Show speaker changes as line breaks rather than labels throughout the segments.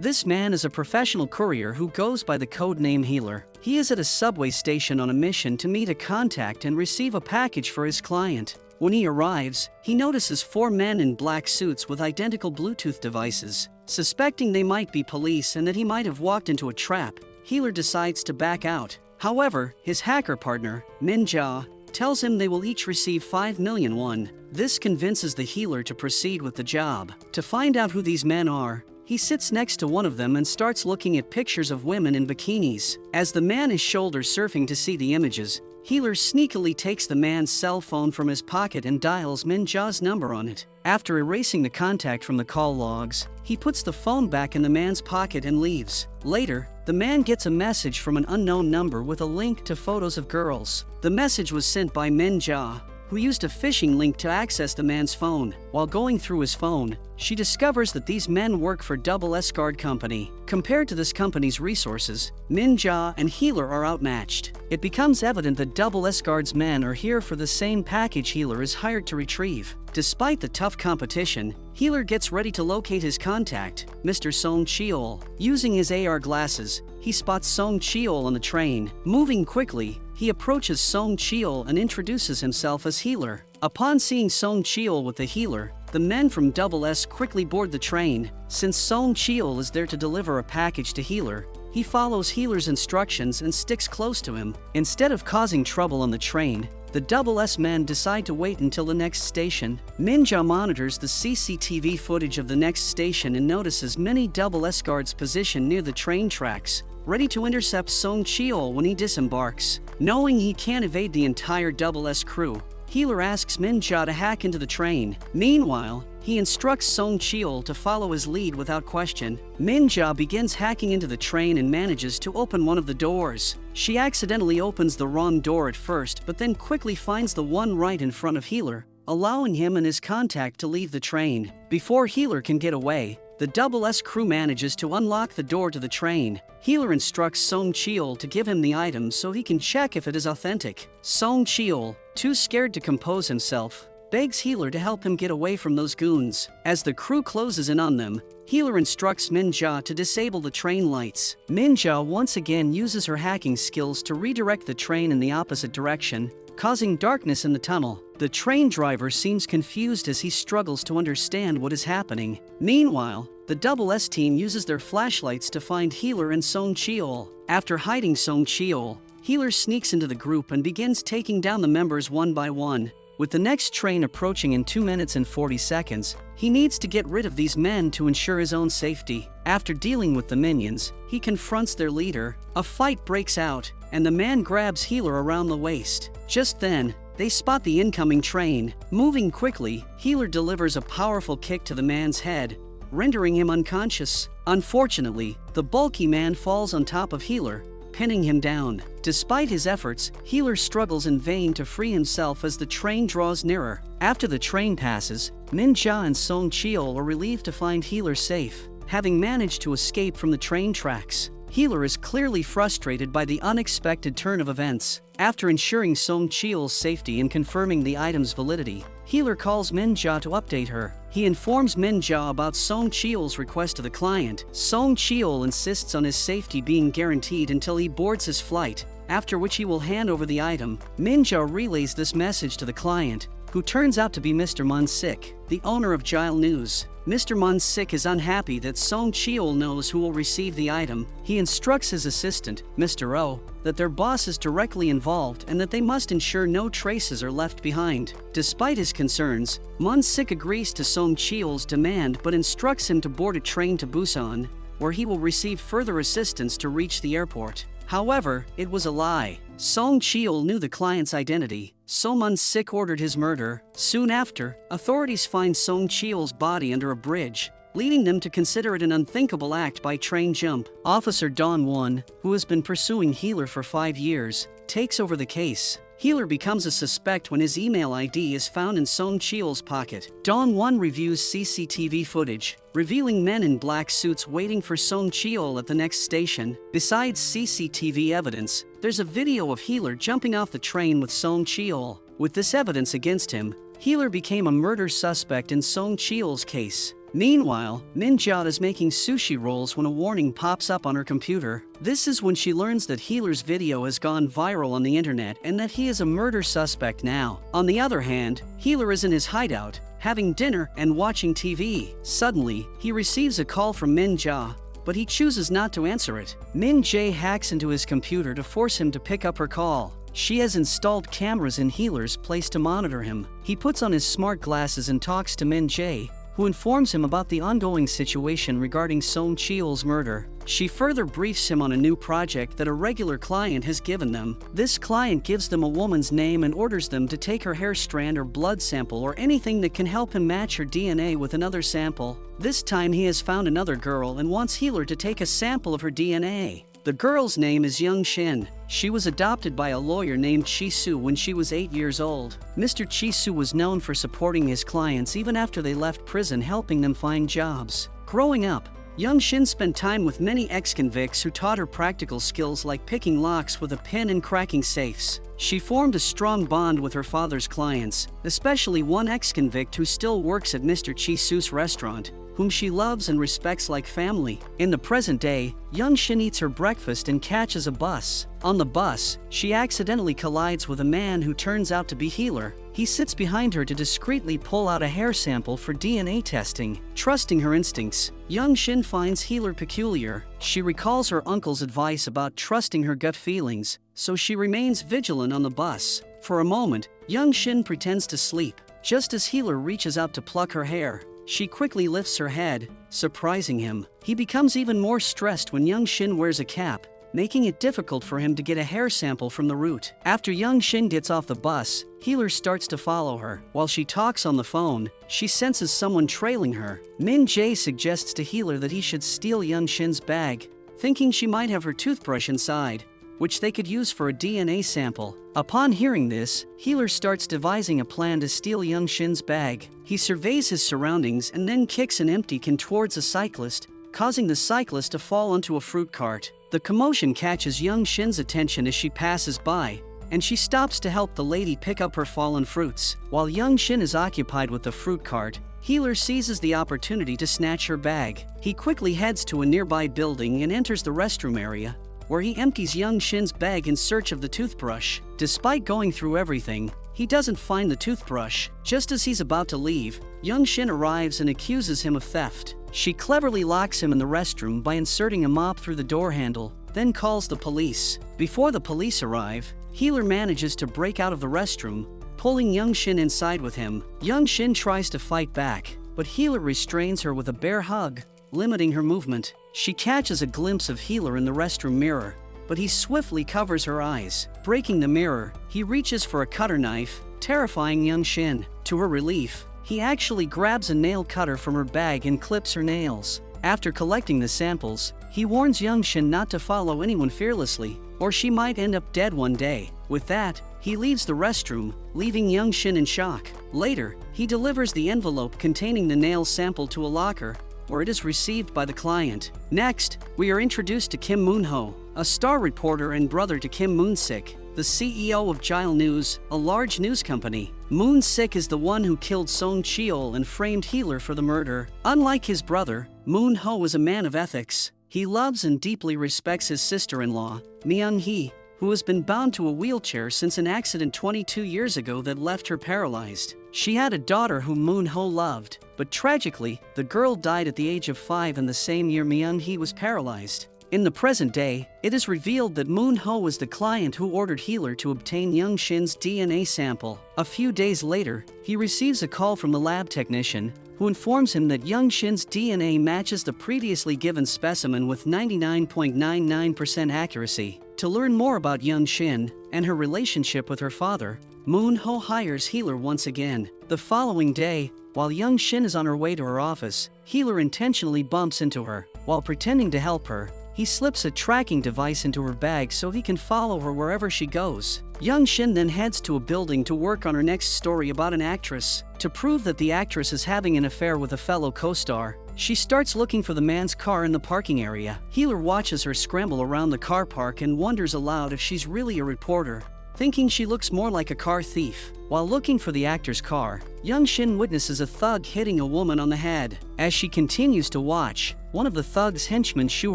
This man is a professional courier who goes by the code name Healer. He is at a subway station on a mission to meet a contact and receive a package for his client. When he arrives, he notices 4 men in black suits with identical Bluetooth devices. Suspecting they might be police and that he might have walked into a trap, Healer decides to back out. However, his hacker partner, Min Ja, tells him they will each receive 5 million won. This convinces the Healer to proceed with the job. To find out who these men are, he sits next to one of them and starts looking at pictures of women in bikinis. As the man is shoulder surfing to see the images, Healer sneakily takes the man's cell phone from his pocket and dials Min Ja's number on it. After erasing the contact from the call logs, he puts the phone back in the man's pocket and leaves. Later, the man gets a message from an unknown number with a link to photos of girls. The message was sent by Min Ja, who used a phishing link to access the man's phone. While going through his phone, she discovers that these men work for Double S Guard Company. Compared to this company's resources, Min Ja and Healer are outmatched. It becomes evident that Double S Guard's men are here for the same package Healer is hired to retrieve. Despite the tough competition, Healer gets ready to locate his contact, Mr. Song Cheol. Using his AR glasses, he spots Song Cheol on the train. Moving quickly, he approaches Song Cheol and introduces himself as Healer. Upon seeing Song Cheol with the Healer, the men from Double S quickly board the train. Since Song Cheol is there to deliver a package to Healer, he follows Healer's instructions and sticks close to him. Instead of causing trouble on the train, the Double S men decide to wait until the next station. Min Ja monitors the CCTV footage of the next station and notices many Double S guards positioned near the train tracks, ready to intercept Song Cheol when he disembarks. Knowing he can't evade the entire Double S crew, Healer asks Min Ja to hack into the train. Meanwhile, he instructs Song Cheol to follow his lead without question. Min Ja begins hacking into the train and manages to open one of the doors. She accidentally opens the wrong door at first, but then quickly finds the one right in front of Healer, allowing him and his contact to leave the train. Before Healer can get away, the Double S crew manages to unlock the door to the train. Healer instructs Song Cheol to give him the item so he can check if it is authentic. Song Cheol, too scared to compose himself, begs Healer to help him get away from those goons. As the crew closes in on them, Healer instructs Min Ja to disable the train lights. Min Ja once again uses her hacking skills to redirect the train in the opposite direction, causing darkness in the tunnel. The train driver seems confused as he struggles to understand what is happening. Meanwhile, the Double S team uses their flashlights to find Healer and Song Cheol. After hiding Song Cheol, Healer sneaks into the group and begins taking down the members one by one. With the next train approaching in 2 minutes and 40 seconds, he needs to get rid of these men to ensure his own safety. After dealing with the minions, he confronts their leader. A fight breaks out, and the man grabs Healer around the waist. Just then, they spot the incoming train. Moving quickly, Healer delivers a powerful kick to the man's head, rendering him unconscious. Unfortunately, the bulky man falls on top of Healer, pinning him down. Despite his efforts, Healer struggles in vain to free himself as the train draws nearer. After the train passes, Min Ja and Song Cheol are relieved to find Healer safe, having managed to escape from the train tracks. Healer is clearly frustrated by the unexpected turn of events. After ensuring Song Cheol's safety and confirming the item's validity, Healer calls Min Ja to update her. He informs Min Ja about Song Cheol's request to the client. Song Cheol insists on his safety being guaranteed until he boards his flight, after which he will hand over the item. Min Ja relays this message to the client, who turns out to be Mr. Mun Sik, the owner of Gile News. Mr. Mun Sik is unhappy that Song Cheol knows who will receive the item. He instructs his assistant, Mr. O, that their boss is directly involved and that they must ensure no traces are left behind. Despite his concerns, Mun Sik agrees to Song Cheol's demand but instructs him to board a train to Busan, where he will receive further assistance to reach the airport. However, it was a lie. Song Cheol knew the client's identity, so Mun Sik ordered his murder. Soon after, authorities find Song Cheol's body under a bridge, leading them to consider it an unthinkable act by train jump. Officer Don Won, who has been pursuing Healer for 5 years, takes over the case. Healer becomes a suspect when his email ID is found in Song Cheol's pocket. Don Won reviews CCTV footage, revealing men in black suits waiting for Song Cheol at the next station. Besides CCTV evidence, there's a video of Healer jumping off the train with Song Cheol. With this evidence against him, Healer became a murder suspect in Song Cheol's case. Meanwhile, Min-ja is making sushi rolls when a warning pops up on her computer. This is when she learns that Healer's video has gone viral on the internet and that he is a murder suspect now. On the other hand, Healer is in his hideout, having dinner and watching TV. Suddenly, he receives a call from Min-ja, but he chooses not to answer it. Min-jae hacks into his computer to force him to pick up her call. She has installed cameras in Healer's place to monitor him. He puts on his smart glasses and talks to Min-jae, who informs him about the ongoing situation regarding Song Cheol's murder. She further briefs him on a new project that a regular client has given them. This client gives them a woman's name and orders them to take her hair strand or blood sample or anything that can help him match her DNA with another sample. This time he has found another girl and wants Healer to take a sample of her DNA. The girl's name is Young Shin. She was adopted by a lawyer named Chi-soo when she was 8 years old. Mr. Chi-soo was known for supporting his clients even after they left prison, helping them find jobs. Growing up, Young Shin spent time with many ex-convicts who taught her practical skills like picking locks with a pin and cracking safes. She formed a strong bond with her father's clients, especially one ex-convict who still works at Mr. Chi-soo's restaurant, whom she loves and respects like family. In the present day, Young Shin eats her breakfast and catches a bus. On the bus, she accidentally collides with a man who turns out to be Healer. He sits behind her to discreetly pull out a hair sample for DNA testing. Trusting her instincts, Young Shin finds Healer peculiar. She recalls her uncle's advice about trusting her gut feelings, so she remains vigilant on the bus. For a moment, Young Shin pretends to sleep. Just as Healer reaches out to pluck her hair, she quickly lifts her head, surprising him. He becomes even more stressed when Young Shin wears a cap, making it difficult for him to get a hair sample from the root. After Young Shin gets off the bus, Healer starts to follow her. While she talks on the phone, she senses someone trailing her. Min-jae suggests to Healer that he should steal Young Shin's bag, thinking she might have her toothbrush inside, which they could use for a DNA sample. Upon hearing this, Healer starts devising a plan to steal Young Shin's bag. He surveys his surroundings and then kicks an empty can towards a cyclist, causing the cyclist to fall onto a fruit cart. The commotion catches Young Shin's attention as she passes by, and she stops to help the lady pick up her fallen fruits. While Young Shin is occupied with the fruit cart, Healer seizes the opportunity to snatch her bag. He quickly heads to a nearby building and enters the restroom area, where he empties Young Shin's bag in search of the toothbrush. Despite going through everything, he doesn't find the toothbrush. Just as he's about to leave, Young Shin arrives and accuses him of theft. She cleverly locks him in the restroom by inserting a mop through the door handle, then calls the police. Before the police arrive, Healer manages to break out of the restroom, pulling Young Shin inside with him. Young Shin tries to fight back, but Healer restrains her with a bear hug, limiting her movement. She catches a glimpse of Healer in the restroom mirror, but he swiftly covers her eyes. Breaking the mirror, he reaches for a cutter knife, terrifying Young Shin. To her relief, he actually grabs a nail cutter from her bag and clips her nails. After collecting the samples, he warns Young Shin not to follow anyone fearlessly, or she might end up dead one day. With that, he leaves the restroom, leaving Young Shin in shock. Later, he delivers the envelope containing the nail sample to a locker, where it is received by the client. Next, we are introduced to Kim Moon-ho, a star reporter and brother to Kim Moon-sik, the CEO of Jile News, a large news company. Moon-sik is the one who killed Song Cheol and framed Healer for the murder. Unlike his brother, Moon-ho is a man of ethics. He loves and deeply respects his sister-in-law, Myung-hee, who has been bound to a wheelchair since an accident 22 years ago that left her paralyzed. She had a daughter whom Moon-ho loved, but tragically, the girl died at the age of 5 in the same year Myung-hee was paralyzed. In the present day, it is revealed that Moon-ho was the client who ordered Healer to obtain Young Shin's DNA sample. A few days later, he receives a call from the lab technician, who informs him that Young Shin's DNA matches the previously given specimen with 99.99% accuracy. To learn more about Young Shin and her relationship with her father, Moon-ho hires Healer once again. The following day, while Young Shin is on her way to her office, Healer intentionally bumps into her. While pretending to help her, he slips a tracking device into her bag so he can follow her wherever she goes. Young Shin then heads to a building to work on her next story about an actress. To prove that the actress is having an affair with a fellow co-star, she starts looking for the man's car in the parking area. Healer watches her scramble around the car park and wonders aloud if she's really a reporter, thinking she looks more like a car thief. While looking for the actor's car, Young Shin witnesses a thug hitting a woman on the head. As she continues to watch, one of the thug's henchmen shoo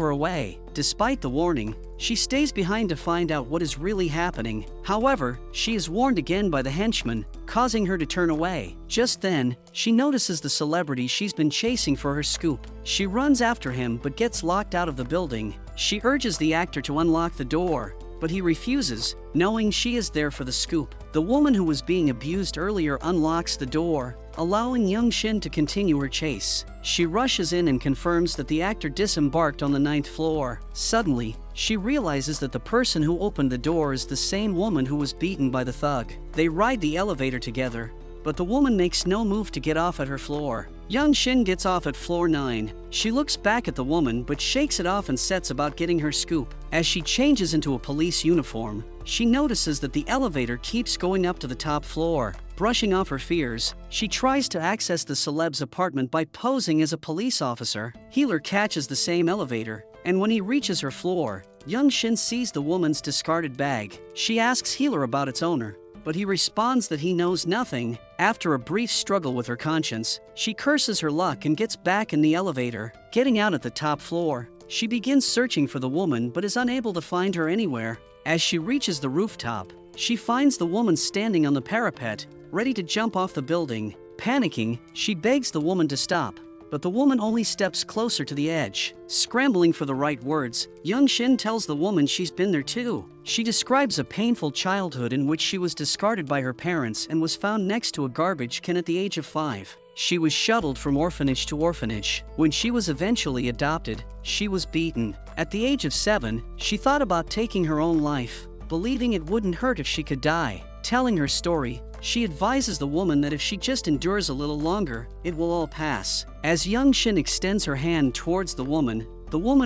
her away. Despite the warning, she stays behind to find out what is really happening. However, she is warned again by the henchman, causing her to turn away. Just then, she notices the celebrity she's been chasing for her scoop. She runs after him but gets locked out of the building. She urges the actor to unlock the door, but he refuses, knowing she is there for the scoop. The woman who was being abused earlier unlocks the door, allowing Young Shin to continue her chase. She rushes in and confirms that the actor disembarked on the 9th floor. Suddenly, she realizes that the person who opened the door is the same woman who was beaten by the thug. They ride the elevator together, but the woman makes no move to get off at her floor. Young Shin gets off at floor 9. She looks back at the woman but shakes it off and sets about getting her scoop. As she changes into a police uniform, she notices that the elevator keeps going up to the top floor. Brushing off her fears, she tries to access the celeb's apartment by posing as a police officer. Healer catches the same elevator, and when he reaches her floor, Young Shin sees the woman's discarded bag. She asks Healer about its owner, but he responds that he knows nothing. After a brief struggle with her conscience, she curses her luck and gets back in the elevator. Getting out at the top floor, she begins searching for the woman but is unable to find her anywhere. As she reaches the rooftop, she finds the woman standing on the parapet, ready to jump off the building. Panicking, she begs the woman to stop, but the woman only steps closer to the edge. Scrambling for the right words, Young Shin tells the woman she's been there too. She describes a painful childhood in which she was discarded by her parents and was found next to a garbage can at the age of 5. She was shuttled from orphanage to orphanage. When she was eventually adopted, she was beaten. At the age of 7, she thought about taking her own life, believing it wouldn't hurt if she could die. Telling her story, she advises the woman that if she just endures a little longer, it will all pass. As Young Shin extends her hand towards the woman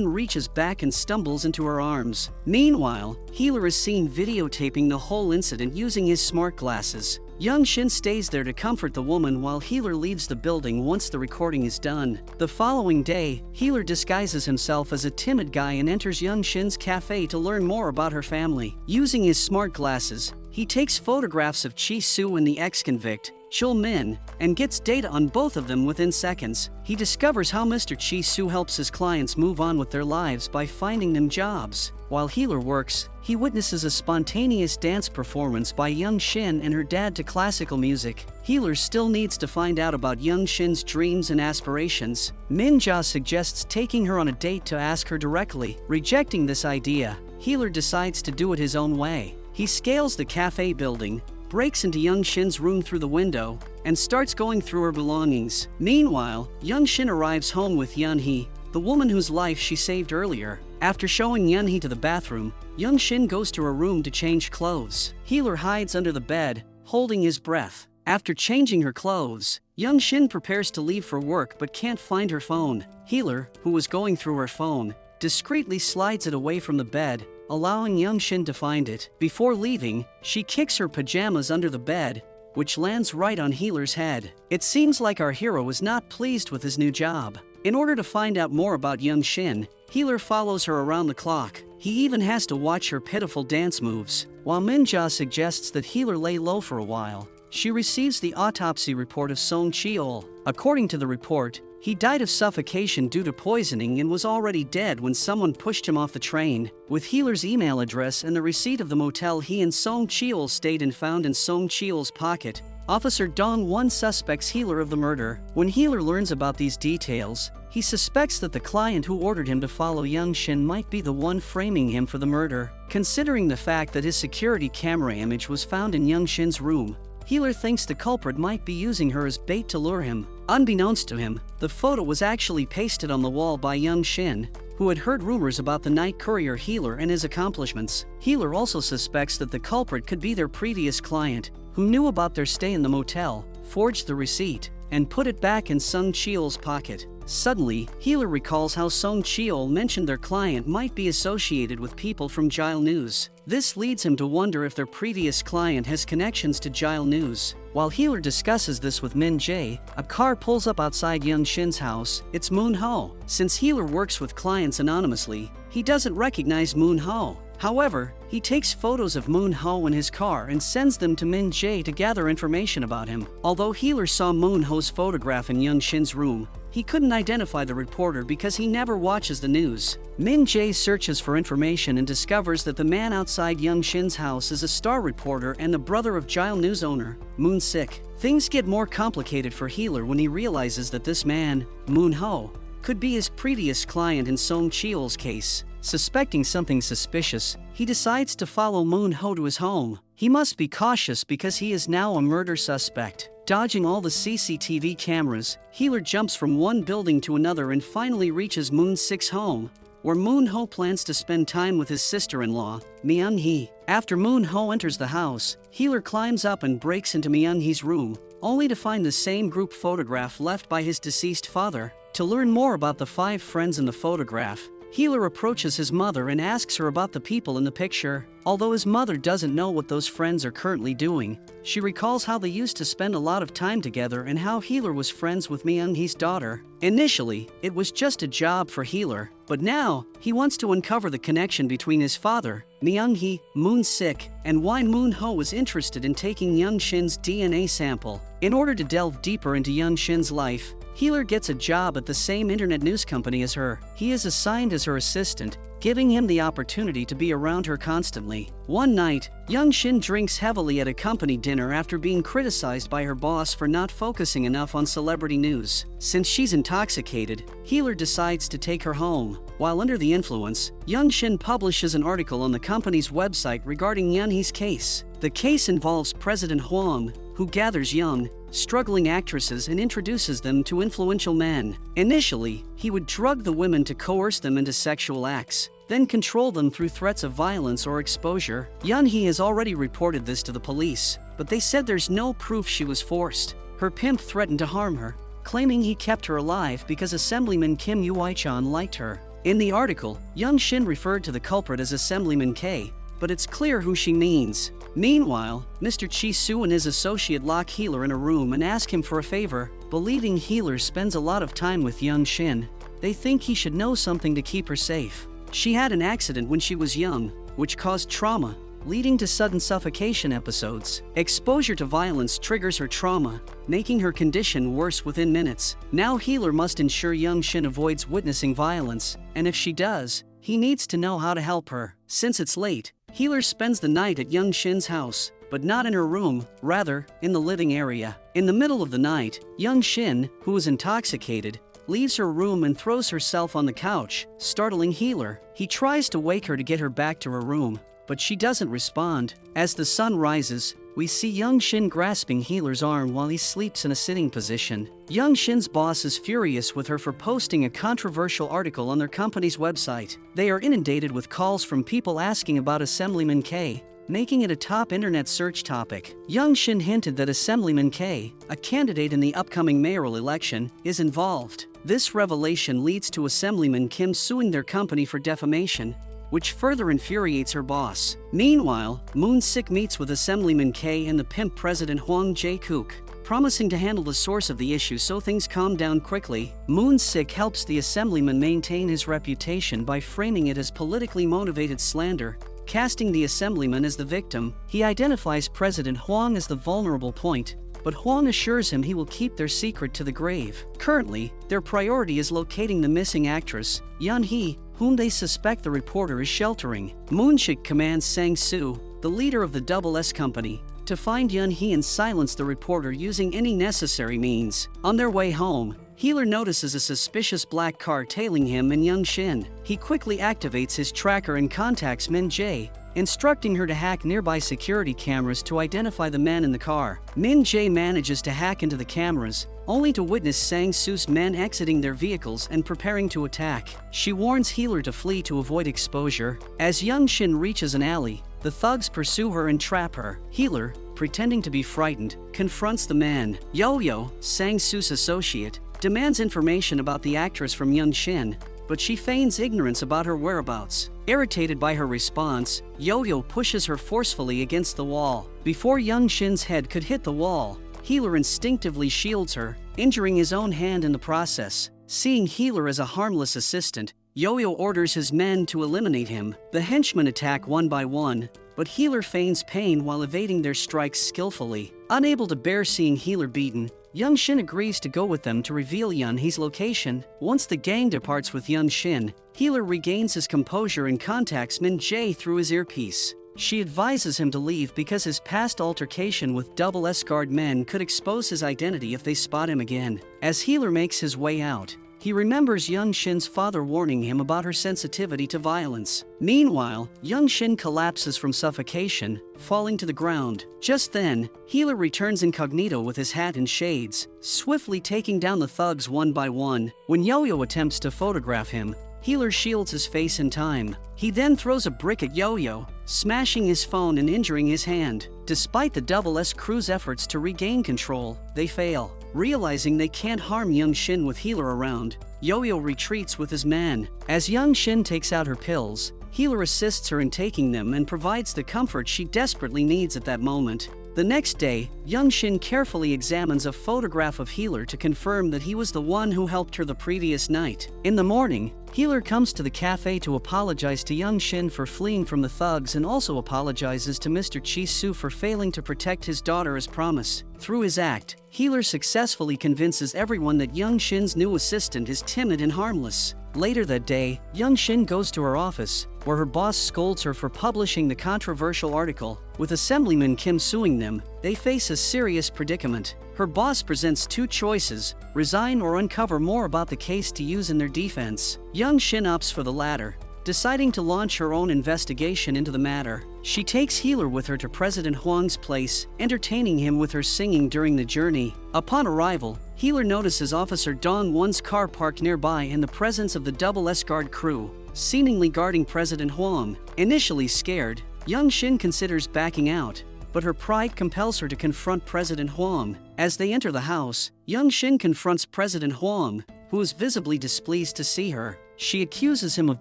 reaches back and stumbles into her arms. Meanwhile, Healer is seen videotaping the whole incident using his smart glasses. Young Shin stays there to comfort the woman while Healer leaves the building once the recording is done. The following day, Healer disguises himself as a timid guy and enters Young Shin's cafe to learn more about her family. Using his smart glasses, he takes photographs of Chi Soo and the ex-convict, Chul Min, and gets data on both of them within seconds. He discovers how Mr. Chi Soo helps his clients move on with their lives by finding them jobs. While Healer works, he witnesses a spontaneous dance performance by Young Shin and her dad to classical music. Healer still needs to find out about Young Shin's dreams and aspirations. Min Ja suggests taking her on a date to ask her directly. Rejecting this idea, Healer decides to do it his own way. He scales the cafe building, breaks into Young Shin's room through the window, and starts going through her belongings. Meanwhile, Young Shin arrives home with Yun-hee, the woman whose life she saved earlier. After showing Yun-hee to the bathroom, Young Shin goes to her room to change clothes. Healer hides under the bed, holding his breath. After changing her clothes, Young Shin prepares to leave for work but can't find her phone. Healer, who was going through her phone, discreetly slides it away from the bed, allowing Young Shin to find it. Before leaving, she kicks her pajamas under the bed, which lands right on Healer's head. It seems like our hero is not pleased with his new job. In order to find out more about Young Shin, Healer follows her around the clock. He even has to watch her pitiful dance moves. While Min Ja suggests that Healer lay low for a while, she receives the autopsy report of Song Cheol. According to the report, he died of suffocation due to poisoning and was already dead when someone pushed him off the train. With Healer's email address and the receipt of the motel he and Song Cheol stayed in found in Song Cheol's pocket, Officer Dong Won suspects Healer of the murder. When Healer learns about these details, he suspects that the client who ordered him to follow Young Shin might be the one framing him for the murder. Considering the fact that his security camera image was found in Young Shin's room, Healer thinks the culprit might be using her as bait to lure him. Unbeknownst to him, the photo was actually pasted on the wall by Young Shin, who had heard rumors about the night courier Healer and his accomplishments. Healer also suspects that the culprit could be their previous client, who knew about their stay in the motel, forged the receipt, and put it back in Song Cheol's pocket. Suddenly, Healer recalls how Song Cheol mentioned their client might be associated with people from Jile News. This leads him to wonder if their previous client has connections to Jile News. While Healer discusses this with Min Jae, a car pulls up outside Young Shin's house. It's Moon Ho. Since Healer works with clients anonymously, he doesn't recognize Moon Ho. However, he takes photos of Moon Ho in his car and sends them to Min Jae to gather information about him. Although Healer saw Moon Ho's photograph in Young Shin's room, he couldn't identify the reporter because he never watches the news. Min Jae searches for information and discovers that the man outside Young Shin's house is a star reporter and the brother of Jile News owner, Moon Sik. Things get more complicated for Healer when he realizes that this man, Moon Ho, could be his previous client in Song Cheol's case. Suspecting something suspicious, he decides to follow Moon Ho to his home. He must be cautious because he is now a murder suspect. Dodging all the CCTV cameras, Healer jumps from one building to another and finally reaches Moon Sik's home, where Moon Ho plans to spend time with his sister-in-law, Myung-hee. After Moon Ho enters the house, Healer climbs up and breaks into Myung-hee's room, only to find the same group photograph left by his deceased father. To learn more about the 5 friends in the photograph, Healer approaches his mother and asks her about the people in the picture. Although his mother doesn't know what those friends are currently doing, she recalls how they used to spend a lot of time together and how Healer was friends with Myung-hee's daughter. Initially, it was just a job for Healer, but now he wants to uncover the connection between his father, Myung-hee, Moon Sik, and why Moon Ho was interested in taking Young Shin's DNA sample. In order to delve deeper into Young Shin's life, Healer gets a job at the same internet news company as her. He is assigned as her assistant, giving him the opportunity to be around her constantly. One night, Young Shin drinks heavily at a company dinner after being criticized by her boss for not focusing enough on celebrity news. Since she's intoxicated, Healer decides to take her home. While under the influence, Young Shin publishes an article on the company's website regarding Yeonhee's case. The case involves President Hwang, who gathers young, struggling actresses and introduces them to influential men. Initially, he would drug the women to coerce them into sexual acts, then control them through threats of violence or exposure. Yeonhee has already reported this to the police, but they said there's no proof she was forced. Her pimp threatened to harm her, claiming he kept her alive because Assemblyman Kim Yoo-chan liked her. In the article, Young Shin referred to the culprit as Assemblyman K, but it's clear who she means. Meanwhile, Mr. Chi-soo and his associate lock Healer in a room and ask him for a favor. Believing Healer spends a lot of time with Young Shin, they think he should know something to keep her safe. She had an accident when she was young, which caused trauma, leading to sudden suffocation episodes. Exposure to violence triggers her trauma, making her condition worse within minutes. Now Healer must ensure Young Shin avoids witnessing violence, and if she does, he needs to know how to help her. Since it's late, Healer spends the night at Young Shin's house, but not in her room, rather, in the living area. In the middle of the night, Young Shin, who is intoxicated, leaves her room and throws herself on the couch, startling Healer. He tries to wake her to get her back to her room, but she doesn't respond. As the sun rises, we see Young Shin grasping Healer's arm while he sleeps in a sitting position. Young Shin's boss is furious with her for posting a controversial article on their company's website. They are inundated with calls from people asking about Assemblyman K, making it a top internet search topic. Young Shin hinted that Assemblyman K, a candidate in the upcoming mayoral election, is involved. This revelation leads to Assemblyman Kim suing their company for defamation, which further infuriates her boss. Meanwhile, Moon Sik meets with Assemblyman K and the pimp President Hwang Jae-kook, promising to handle the source of the issue so things calm down quickly. Moon Sik helps the Assemblyman maintain his reputation by framing it as politically motivated slander, casting the Assemblyman as the victim. He identifies President Hwang as the vulnerable point, but Hwang assures him he will keep their secret to the grave. Currently, their priority is locating the missing actress, Yeonhee, whom they suspect the reporter is sheltering. Moon Sik commands Sang-soo, the leader of the Double S Company, to find Yeonhee and silence the reporter using any necessary means. On their way home, Healer notices a suspicious black car tailing him and Young Shin. He quickly activates his tracker and contacts Min Jae, instructing her to hack nearby security cameras to identify the man in the car. Min Jae manages to hack into the cameras, only to witness Sang-soo's men exiting their vehicles and preparing to attack. She warns Healer to flee to avoid exposure. As Young Shin reaches an alley, the thugs pursue her and trap her. Healer, pretending to be frightened, confronts the man. Yo-Yo, Sang-soo's associate, demands information about the actress from Young Shin, but she feigns ignorance about her whereabouts. Irritated by her response, Yo-Yo pushes her forcefully against the wall. Before Young Shin's head could hit the wall, Healer instinctively shields her, injuring his own hand in the process. Seeing Healer as a harmless assistant, Yo-Yo orders his men to eliminate him. The henchmen attack one by one, but Healer feigns pain while evading their strikes skillfully. Unable to bear seeing Healer beaten, Young Shin agrees to go with them to reveal Yun He's location. Once the gang departs with Young Shin, Healer regains his composure and contacts Min Jae through his earpiece. She advises him to leave because his past altercation with Double S Guard men could expose his identity if they spot him again. As Healer makes his way out, he remembers Young Shin's father warning him about her sensitivity to violence. Meanwhile, Young Shin collapses from suffocation, falling to the ground. Just then, Healer returns incognito with his hat and shades, swiftly taking down the thugs one by one. When Yo-Yo attempts to photograph him, Healer shields his face in time. He then throws a brick at Yo-Yo, smashing his phone and injuring his hand. Despite the Double S crew's efforts to regain control, they fail. Realizing they can't harm Young Shin with Healer around, Yo-Yo retreats with his man. As Young Shin takes out her pills, Healer assists her in taking them and provides the comfort she desperately needs at that moment. The next day, Young Shin carefully examines a photograph of Healer to confirm that he was the one who helped her the previous night. In the morning, Healer comes to the cafe to apologize to Young Shin for fleeing from the thugs and also apologizes to Mr. Chi-Soo for failing to protect his daughter as promised. Through his act, Healer successfully convinces everyone that Young Shin's new assistant is timid and harmless. Later that day, Young Shin goes to her office, where her boss scolds her for publishing the controversial article. With Assemblyman Kim suing them, they face a serious predicament. Her boss presents two choices: resign or uncover more about the case to use in their defense. Young Shin opts for the latter, deciding to launch her own investigation into the matter. She takes Healer with her to President Huang's place, entertaining him with her singing during the journey. Upon arrival, Healer notices Officer Dong Won's car parked nearby in the presence of the Double S Guard crew, seemingly guarding President Huang. Initially scared, Young Shin considers backing out, but her pride compels her to confront President Huang. As they enter the house, Young Shin confronts President Huang, who is visibly displeased to see her. She accuses him of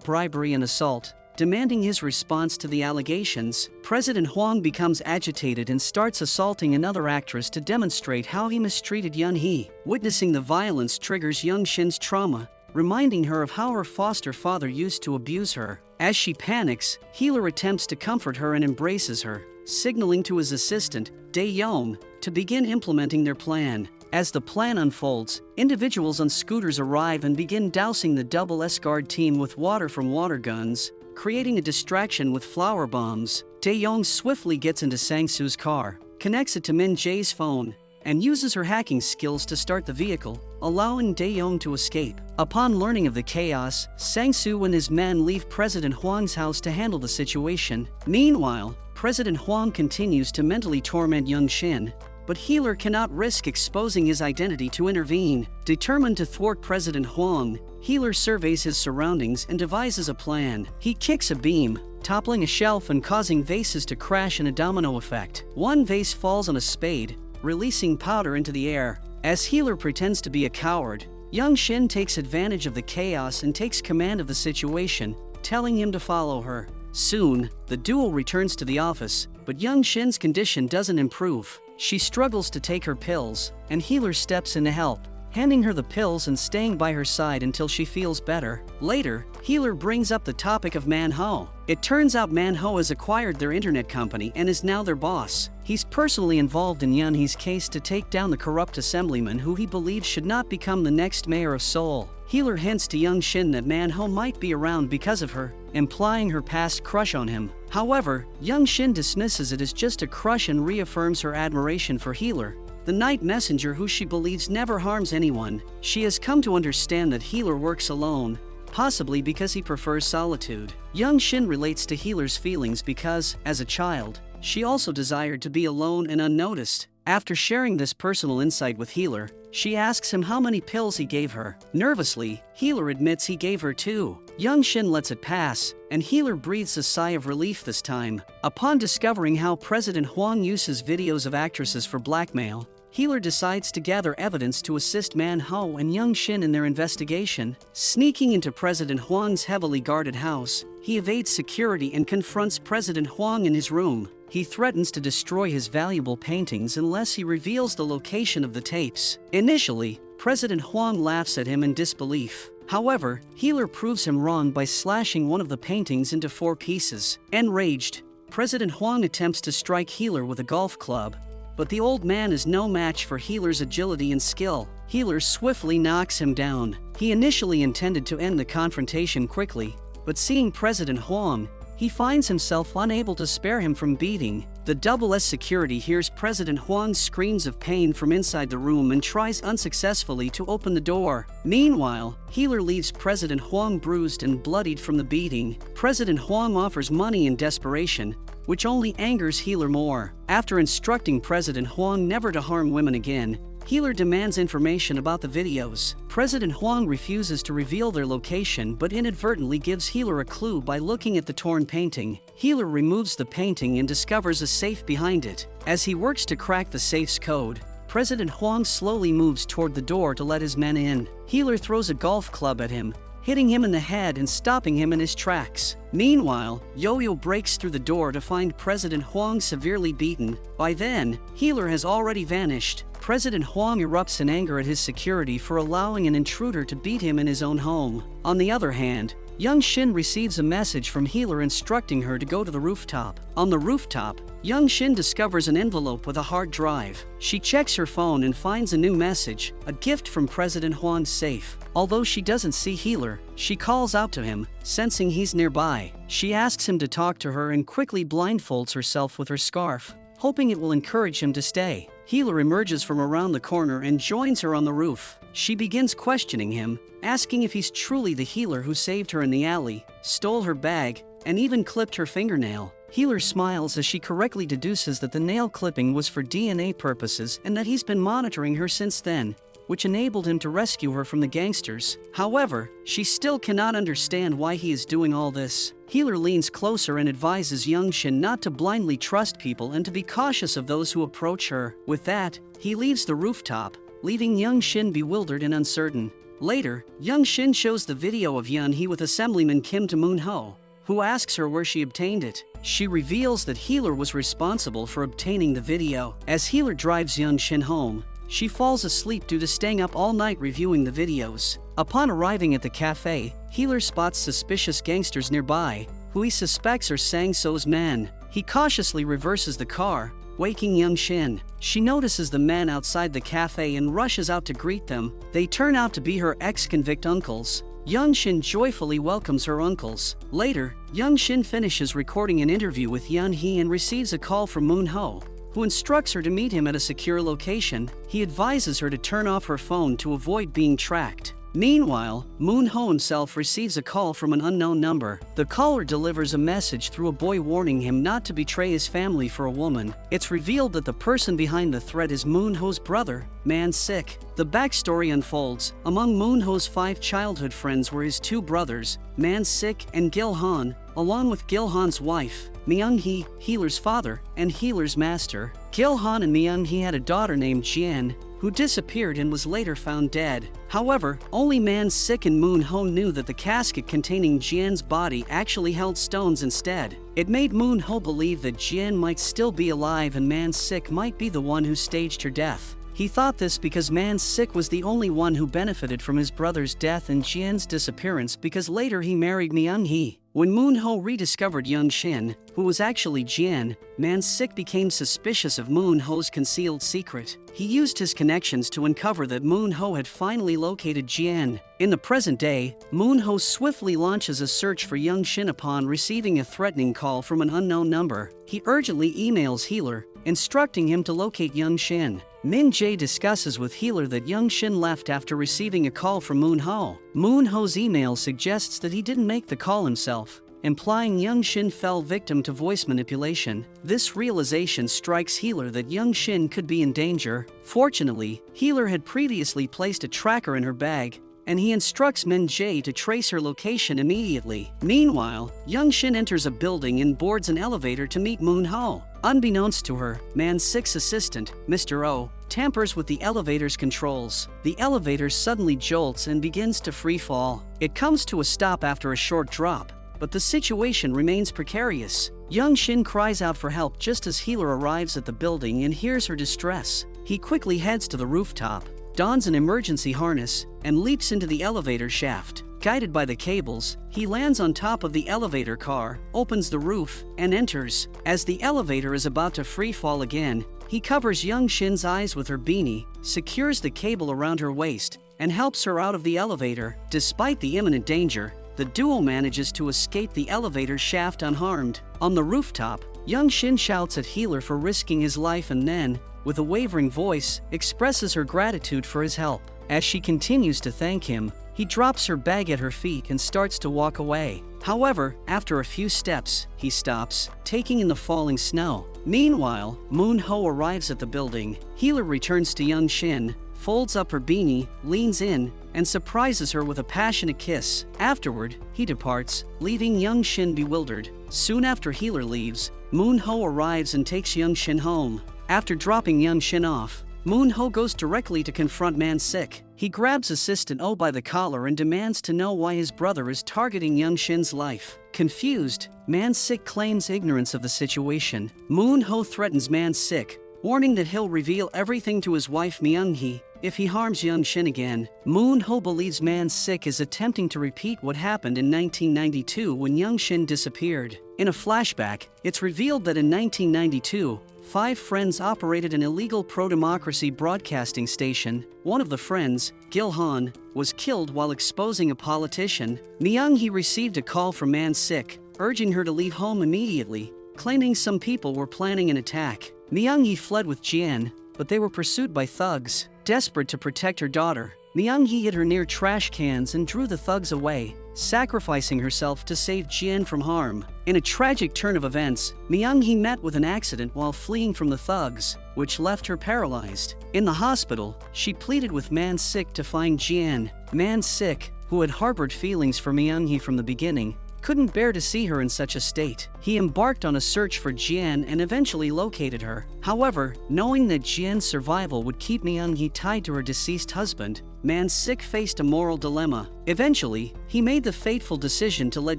bribery and assault, demanding his response to the allegations. President Huang becomes agitated and starts assaulting another actress to demonstrate how he mistreated Yun Hee. Witnessing the violence triggers Young Shin's trauma, reminding her of how her foster father used to abuse her. As she panics, Healer attempts to comfort her and embraces her, signaling to his assistant, Dae-Yong, to begin implementing their plan. As the plan unfolds, individuals on scooters arrive and begin dousing the Double S Guard team with water from water guns, creating a distraction with flower bombs. Dae-Yong swiftly gets into Sang-Soo's car, connects it to Min Jae's phone, and uses her hacking skills to start the vehicle, allowing Dae-Yong to escape. Upon learning of the chaos, Sang-Soo and his men leave President Huang's house to handle the situation. Meanwhile, President Huang continues to mentally torment Young Shin, but Healer cannot risk exposing his identity to intervene. Determined to thwart President Huang, Healer surveys his surroundings and devises a plan. He kicks a beam, toppling a shelf and causing vases to crash in a domino effect. One vase falls on a spade, releasing powder into the air. As Healer pretends to be a coward, Young Shin takes advantage of the chaos and takes command of the situation, telling him to follow her. Soon, the duo returns to the office, but Young Shin's condition doesn't improve. She struggles to take her pills, and Healer steps in to help, handing her the pills and staying by her side until she feels better. Later, Healer brings up the topic of Man-Ho. It turns out Man-Ho has acquired their internet company and is now their boss. He's personally involved in Yun Hee's case to take down the corrupt assemblyman who he believes should not become the next mayor of Seoul. Healer hints to Young Shin that Man-Ho might be around because of her, implying her past crush on him. However, Young Shin dismisses it as just a crush and reaffirms her admiration for Healer, the night messenger who she believes never harms anyone. She has come to understand that Healer works alone, possibly because he prefers solitude. Young Shin relates to Healer's feelings because, as a child, she also desired to be alone and unnoticed. After sharing this personal insight with Healer, she asks him how many pills he gave her. Nervously, Healer admits he gave her 2. Young Shin lets it pass, and Healer breathes a sigh of relief this time. Upon discovering how President Huang uses videos of actresses for blackmail, Healer decides to gather evidence to assist Man-Ho and Young Shin in their investigation. Sneaking into President Huang's heavily guarded house, he evades security and confronts President Huang in his room. He threatens to destroy his valuable paintings unless he reveals the location of the tapes. Initially, President Huang laughs at him in disbelief. However, Healer proves him wrong by slashing one of the paintings into 4 pieces. Enraged, President Huang attempts to strike Healer with a golf club, but the old man is no match for Healer's agility and skill. Healer swiftly knocks him down. He initially intended to end the confrontation quickly, but seeing President Huang, he finds himself unable to spare him from beating. The Double S security hears President Huang's screams of pain from inside the room and tries unsuccessfully to open the door. Meanwhile, Healer leaves President Huang bruised and bloodied from the beating. President Huang offers money in desperation, which only angers Healer more. After instructing President Huang never to harm women again, Healer demands information about the videos. President Huang refuses to reveal their location but inadvertently gives Healer a clue by looking at the torn painting. Healer removes the painting and discovers a safe behind it. As he works to crack the safe's code, President Huang slowly moves toward the door to let his men in. Healer throws a golf club at him, hitting him in the head and stopping him in his tracks. Meanwhile, Yo-Yo breaks through the door to find President Huang severely beaten. By then, Healer has already vanished. President Huang erupts in anger at his security for allowing an intruder to beat him in his own home. On the other hand, Young Shin receives a message from Healer instructing her to go to the rooftop. On the rooftop, Young Shin discovers an envelope with a hard drive. She checks her phone and finds a new message, a gift from President Huang's safe. Although she doesn't see Healer, she calls out to him, sensing he's nearby. She asks him to talk to her and quickly blindfolds herself with her scarf, hoping it will encourage him to stay. Healer emerges from around the corner and joins her on the roof. She begins questioning him, asking if he's truly the Healer who saved her in the alley, stole her bag, and even clipped her fingernail. Healer smiles as she correctly deduces that the nail clipping was for DNA purposes and that he's been monitoring her since then, which enabled him to rescue her from the gangsters. However, she still cannot understand why he is doing all this. Healer leans closer and advises Young Shin not to blindly trust people and to be cautious of those who approach her. With that, he leaves the rooftop, leaving Young Shin bewildered and uncertain. Later, Young Shin shows the video of Yun Hee with Assemblyman Kim to Moon Ho, who asks her where she obtained it. She reveals that Healer was responsible for obtaining the video. As Healer drives Young Shin home, she falls asleep due to staying up all night reviewing the videos. Upon arriving at the cafe, Healer spots suspicious gangsters nearby, who he suspects are Sang So's men. He cautiously reverses the car, waking Young Shin. She notices the men outside the cafe and rushes out to greet them. They turn out to be her ex-convict uncles. Young Shin joyfully welcomes her uncles. Later, Young Shin finishes recording an interview with Yun Hee and receives a call from Moon Ho, who instructs her to meet him at a secure location. He advises her to turn off her phone to avoid being tracked. Meanwhile, Moon Ho himself receives a call from an unknown number. The caller delivers a message through a boy warning him not to betray his family for a woman. It's revealed that the person behind the threat is Moon Ho's brother, Man Sik. The backstory unfolds. Among Moon Ho's 5 childhood friends were his 2 brothers, Man Sik and Gil Han, along with Gil Han's wife, Myung Hee, Healer's father, and Healer's master. Gil Han and Myung Hee had a daughter named Jian, who disappeared and was later found dead. However, only Man Sik and Moon Ho knew that the casket containing Jian's body actually held stones instead. It made Moon Ho believe that Jian might still be alive and Man Sik might be the one who staged her death. He thought this because Man Sik was the only one who benefited from his brother's death and Jian's disappearance because later he married Myung Hee. When Moon Ho rediscovered Young Shin, who was actually Jian, Man Sik became suspicious of Moon Ho's concealed secret. He used his connections to uncover that Moon Ho had finally located Jian. In the present day, Moon Ho swiftly launches a search for Young Shin upon receiving a threatening call from an unknown number. He urgently emails Healer, instructing him to locate Young Shin. Min Jae discusses with Healer that Young Shin left after receiving a call from Moon Ho. Moon Ho's email suggests that he didn't make the call himself, implying Young Shin fell victim to voice manipulation. This realization strikes Healer that Young Shin could be in danger. Fortunately, Healer had previously placed a tracker in her bag, and he instructs Min Jae to trace her location immediately. Meanwhile, Young Shin enters a building and boards an elevator to meet Moon Ho. Unbeknownst to her, Man Sik's assistant, Mr. O, tampers with the elevator's controls. The elevator suddenly jolts and begins to free fall. It comes to a stop after a short drop, but the situation remains precarious. Young Shin cries out for help just as Healer arrives at the building and hears her distress. He quickly heads to the rooftop, dons an emergency harness, and leaps into the elevator shaft. Guided by the cables, he lands on top of the elevator car, opens the roof, and enters. As the elevator is about to free fall again, he covers Young Shin's eyes with her beanie, secures the cable around her waist, and helps her out of the elevator. Despite the imminent danger, the duo manages to escape the elevator shaft unharmed. On the rooftop, Young Shin shouts at Healer for risking his life and then, with a wavering voice, expresses her gratitude for his help. As she continues to thank him, he drops her bag at her feet and starts to walk away. However, after a few steps, he stops, taking in the falling snow. Meanwhile, Moon Ho arrives at the building. Healer returns to Young Shin, folds up her beanie, leans in, and surprises her with a passionate kiss. Afterward, he departs, leaving Young Shin bewildered. Soon after Healer leaves, Moon Ho arrives and takes Young Shin home. After dropping Young Shin off, Moon Ho goes directly to confront Man Sik. He grabs Assistant Oh by the collar and demands to know why his brother is targeting Young Shin's life. Confused, Man Sik claims ignorance of the situation. Moon Ho threatens Man Sik, warning that he'll reveal everything to his wife Myung-hee if he harms Young Shin again. Moon Ho believes Man Sik is attempting to repeat what happened in 1992 when Young Shin disappeared. In a flashback, it's revealed that in 1992, 5 friends operated an illegal pro-democracy broadcasting station. One of the friends, Gil Han, was killed while exposing a politician. Myung-hee received a call from Man Sik, urging her to leave home immediately, claiming some people were planning an attack. Myung-hee fled with Jian, but they were pursued by thugs. Desperate to protect her daughter, Myung-hee hid her near trash cans and drew the thugs away, sacrificing herself to save Jian from harm. In a tragic turn of events, Myung-hee met with an accident while fleeing from the thugs, which left her paralyzed. In the hospital, she pleaded with Man Sik to find Jian. Man Sik, who had harbored feelings for Myung-hee from the beginning, couldn't bear to see her in such a state. He embarked on a search for Jian and eventually located her. However, knowing that Jian's survival would keep Myung-hee tied to her deceased husband, Man Sik faced a moral dilemma. Eventually, he made the fateful decision to let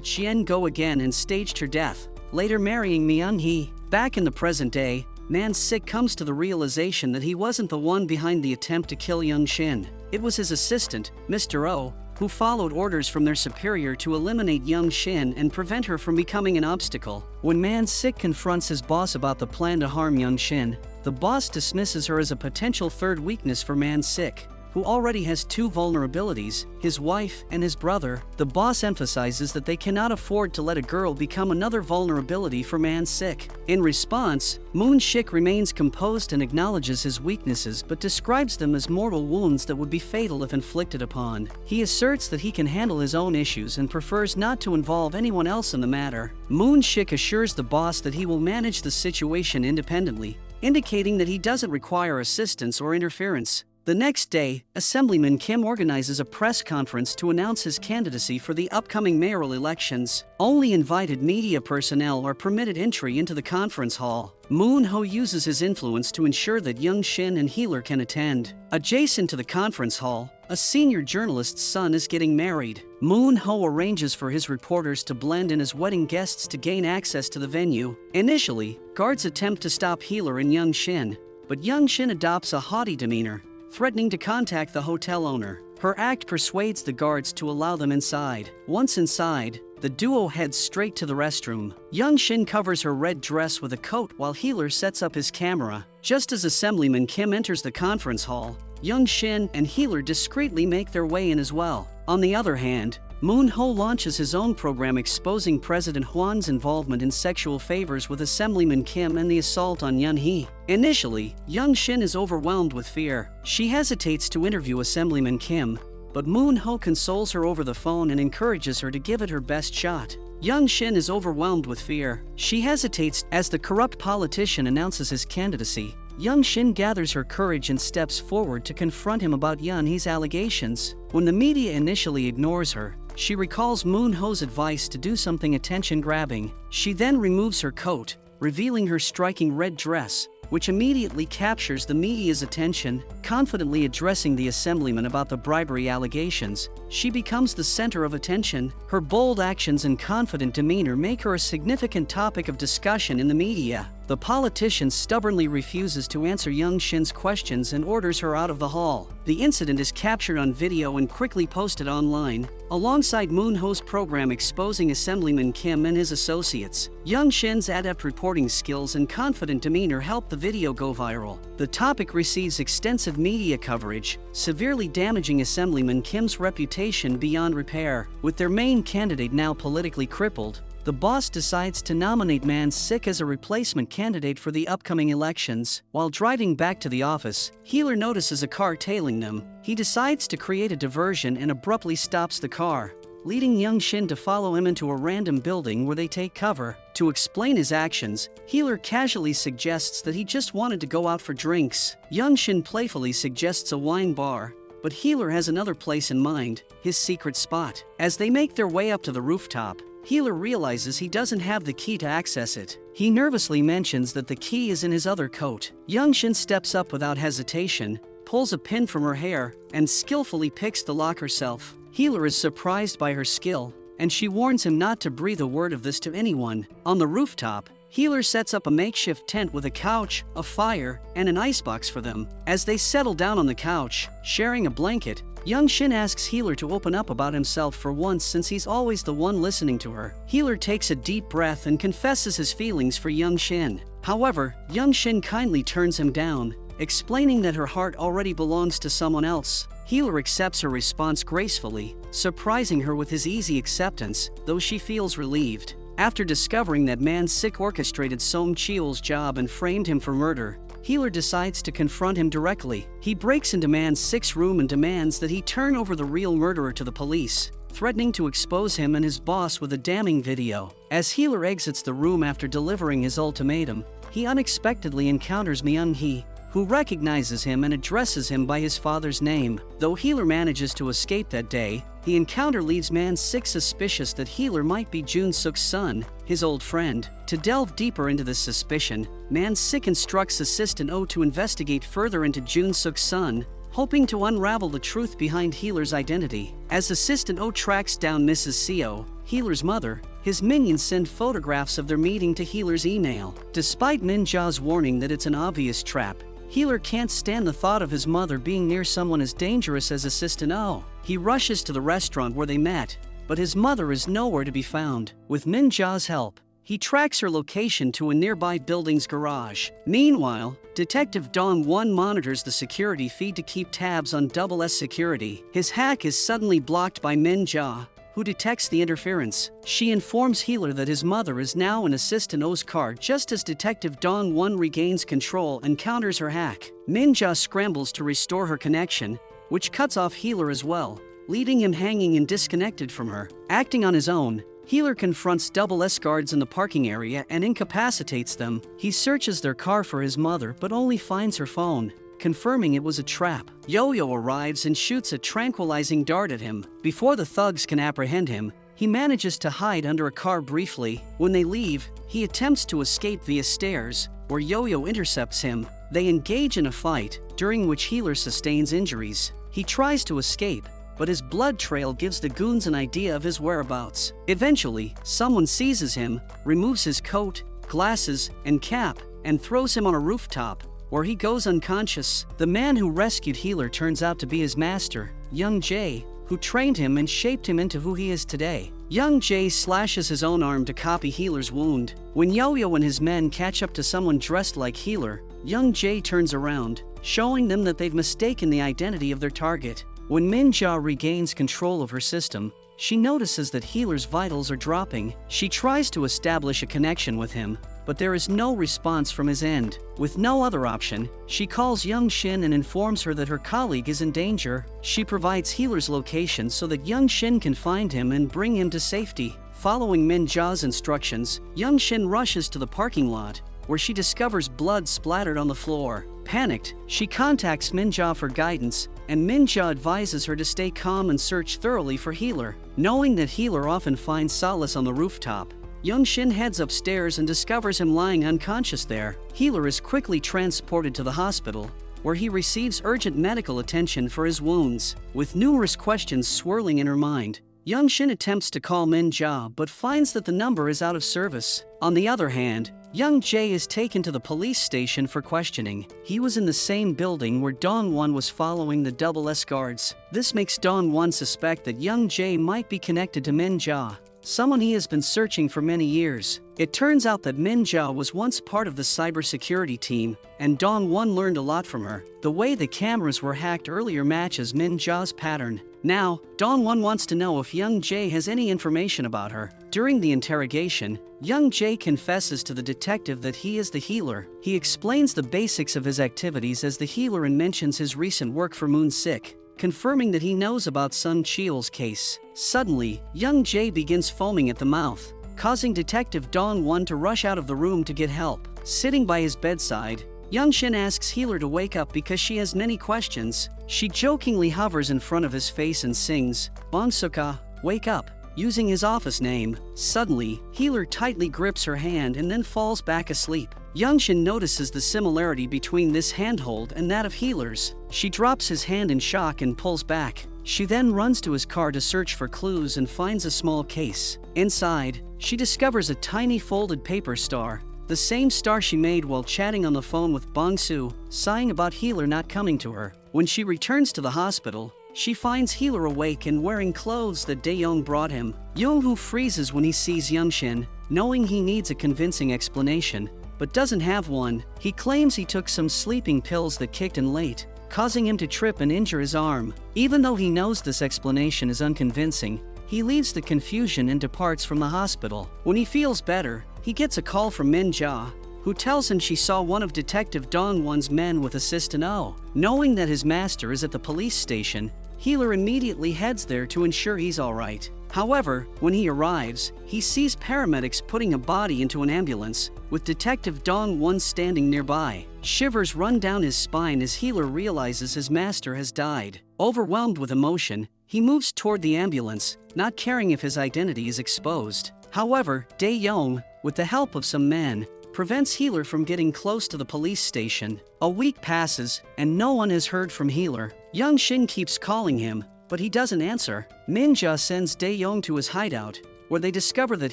Jian go again and staged her death, later marrying Myung-hee. Back in the present day, Man Sik comes to the realization that he wasn't the one behind the attempt to kill Young Shin. It was his assistant, Mr. Oh, who followed orders from their superior to eliminate Young Shin and prevent her from becoming an obstacle. When Man Sik confronts his boss about the plan to harm Young Shin, the boss dismisses her as a potential third weakness for Man Sik, who already has 2 vulnerabilities, his wife and his brother. The boss emphasizes that they cannot afford to let a girl become another vulnerability for Man Sik. In response, Moon Sik remains composed and acknowledges his weaknesses but describes them as mortal wounds that would be fatal if inflicted upon. He asserts that he can handle his own issues and prefers not to involve anyone else in the matter. Moon Sik assures the boss that he will manage the situation independently, indicating that he doesn't require assistance or interference. The next day, Assemblyman Kim organizes a press conference to announce his candidacy for the upcoming mayoral elections. Only invited media personnel are permitted entry into the conference hall. Moon Ho uses his influence to ensure that Young Shin and Healer can attend. Adjacent to the conference hall, a senior journalist's son is getting married. Moon Ho arranges for his reporters to blend in as wedding guests to gain access to the venue. Initially, guards attempt to stop Healer and Young Shin, but Young Shin adopts a haughty demeanor, threatening to contact the hotel owner. Her act persuades the guards to allow them inside. Once inside, the duo heads straight to the restroom. Young Shin covers her red dress with a coat while Healer sets up his camera. Just as Assemblyman Kim enters the conference hall, Young Shin and Healer discreetly make their way in as well. On the other hand, Moon Ho launches his own program exposing President Hwan's involvement in sexual favors with Assemblyman Kim and the assault on Yun-hee. Initially, Young Shin is overwhelmed with fear. She hesitates to interview Assemblyman Kim, but Moon Ho consoles her over the phone and encourages her to give it her best shot. Young Shin is overwhelmed with fear. She hesitates as the corrupt politician announces his candidacy. Young Shin gathers her courage and steps forward to confront him about Yun-hee's allegations. When the media initially ignores her, she recalls Moon Ho's advice to do something attention-grabbing. She then removes her coat, revealing her striking red dress, which immediately captures the media's attention. Confidently addressing the assemblyman about the bribery allegations, she becomes the center of attention. Her bold actions and confident demeanor make her a significant topic of discussion in the media. The The politician stubbornly refuses to answer Young Shin's questions and orders her out of the hall. The incident is captured on video and quickly posted online, alongside Moon Ho's program exposing Assemblyman Kim and his associates. Young Shin's adept reporting skills and confident demeanor help the video go viral. The topic receives extensive media coverage, severely damaging Assemblyman Kim's reputation beyond repair. With their main candidate now politically crippled, the boss decides to nominate Man Sik as a replacement candidate for the upcoming elections. While driving back to the office, Healer notices a car tailing them. He decides to create a diversion and abruptly stops the car, leading Young Shin to follow him into a random building where they take cover. To explain his actions, Healer casually suggests that he just wanted to go out for drinks. Young Shin playfully suggests a wine bar, but Healer has another place in mind, his secret spot. As they make their way up to the rooftop, Healer realizes he doesn't have the key to access it. He nervously mentions that the key is in his other coat. Young Shin steps up without hesitation, pulls a pin from her hair, and skillfully picks the lock herself. Healer is surprised by her skill, and she warns him not to breathe a word of this to anyone. On the rooftop, Healer sets up a makeshift tent with a couch, a fire, and an icebox for them. As they settle down on the couch, sharing a blanket, Young Shin asks Healer to open up about himself for once since he's always the one listening to her. Healer takes a deep breath and confesses his feelings for Young Shin. However, Young Shin kindly turns him down, explaining that her heart already belongs to someone else. Healer accepts her response gracefully, surprising her with his easy acceptance, though she feels relieved. After discovering that Man Sik orchestrated Song Cheol's job and framed him for murder, Healer decides to confront him directly. He breaks into Man Sik's room and demands that he turn over the real murderer to the police, threatening to expose him and his boss with a damning video. As Healer exits the room after delivering his ultimatum, he unexpectedly encounters Myung-hee, who recognizes him and addresses him by his father's name. Though Healer manages to escape that day, the encounter leaves Man Sik suspicious that Healer might be Jun Suk's son, his old friend. To delve deeper into this suspicion, Man Sik instructs Assistant Oh to investigate further into Jun Suk's son, hoping to unravel the truth behind Healer's identity. As Assistant Oh tracks down Mrs. Seo, Healer's mother, his minions send photographs of their meeting to Healer's email. Despite Min Ja's warning that it's an obvious trap, Healer can't stand the thought of his mother being near someone as dangerous as Assistant Oh. He rushes to the restaurant where they met, but his mother is nowhere to be found. With Min Ja's help, he tracks her location to a nearby building's garage. Meanwhile, Detective Dong Won monitors the security feed to keep tabs on Double S security. His hack is suddenly blocked by Min Ja, who detects the interference. She informs Healer that his mother is now in Assistant Oh's car just as Detective Dong Won regains control and counters her hack. Min Ja scrambles to restore her connection, which cuts off Healer as well, leaving him hanging and disconnected from her. Acting on his own, Healer confronts Double S guards in the parking area and incapacitates them. He searches their car for his mother but only finds her phone, confirming it was a trap. Yo-Yo arrives and shoots a tranquilizing dart at him. Before the thugs can apprehend him, he manages to hide under a car briefly. When they leave, he attempts to escape via stairs, where Yo-Yo intercepts him. They engage in a fight, during which Healer sustains injuries. He tries to escape, but his blood trail gives the goons an idea of his whereabouts. Eventually, someone seizes him, removes his coat, glasses, and cap, and throws him on a rooftop, where he goes unconscious. The man who rescued Healer turns out to be his master, Young Jae, who trained him and shaped him into who he is today. Young Jae slashes his own arm to copy Healer's wound. When Yo-Yo and his men catch up to someone dressed like Healer, Young Jae turns around, showing them that they've mistaken the identity of their target. When Min Ja regains control of her system, she notices that Healer's vitals are dropping. She tries to establish a connection with him, but there is no response from his end. With no other option, she calls Young Shin and informs her that her colleague is in danger. She provides Healer's location so that Young Shin can find him and bring him to safety. Following Min Ja's instructions, Young Shin rushes to the parking lot, where she discovers blood splattered on the floor. Panicked, she contacts Min Ja for guidance, and Min Ja advises her to stay calm and search thoroughly for Healer. Knowing that Healer often finds solace on the rooftop, Young Shin heads upstairs and discovers him lying unconscious there. Healer is quickly transported to the hospital, where he receives urgent medical attention for his wounds. With numerous questions swirling in her mind, Young Shin attempts to call Min Ja but finds that the number is out of service. On the other hand, Young Jae is taken to the police station for questioning. He was in the same building where Dong-won was following the double S guards. This makes Dong-won suspect that Young Jae might be connected to Min Ja, someone he has been searching for many years. It turns out that Min Ja was once part of the cybersecurity team, and Dong-won learned a lot from her. The way the cameras were hacked earlier matches Min Ja's pattern. Now, Dong-won wants to know if Young Jae has any information about her. During the interrogation, Young Jae confesses to the detective that he is the healer. He explains the basics of his activities as the healer and mentions his recent work for Moon Sik, confirming that he knows about Sun Cheol's case. Suddenly, Young Jae begins foaming at the mouth, causing Detective Dong-won to rush out of the room to get help. Sitting by his bedside, Young Shin asks Healer to wake up because she has many questions. She jokingly hovers in front of his face and sings, "Bong Suka, wake up," using his office name. Suddenly, Healer tightly grips her hand and then falls back asleep. Young Shin notices the similarity between this handhold and that of Healer's. She drops his hand in shock and pulls back. She then runs to his car to search for clues and finds a small case. Inside, she discovers a tiny folded paper star, the same star she made while chatting on the phone with Bong-soo, sighing about Healer not coming to her. When she returns to the hospital, she finds Healer awake and wearing clothes that Dae-young brought him. Young-hoo freezes when he sees Young Shin, knowing he needs a convincing explanation, but doesn't have one. He claims he took some sleeping pills that kicked in late, causing him to trip and injure his arm. Even though he knows this explanation is unconvincing, he leaves the confusion and departs from the hospital. When he feels better, he gets a call from Min Ja, who tells him she saw one of Detective Dong-won's men with Assistant Oh. Knowing that his master is at the police station, Healer immediately heads there to ensure he's alright. However, when he arrives, he sees paramedics putting a body into an ambulance, with Detective Dong-won standing nearby. Shivers run down his spine as Healer realizes his master has died. Overwhelmed with emotion, he moves toward the ambulance, not caring if his identity is exposed. However, Dae-young, with the help of some men, prevents Healer from getting close to the police station. A week passes, and no one has heard from Healer. Young Shin keeps calling him, but he doesn't answer. Min Ja sends Dae-young to his hideout, where they discover that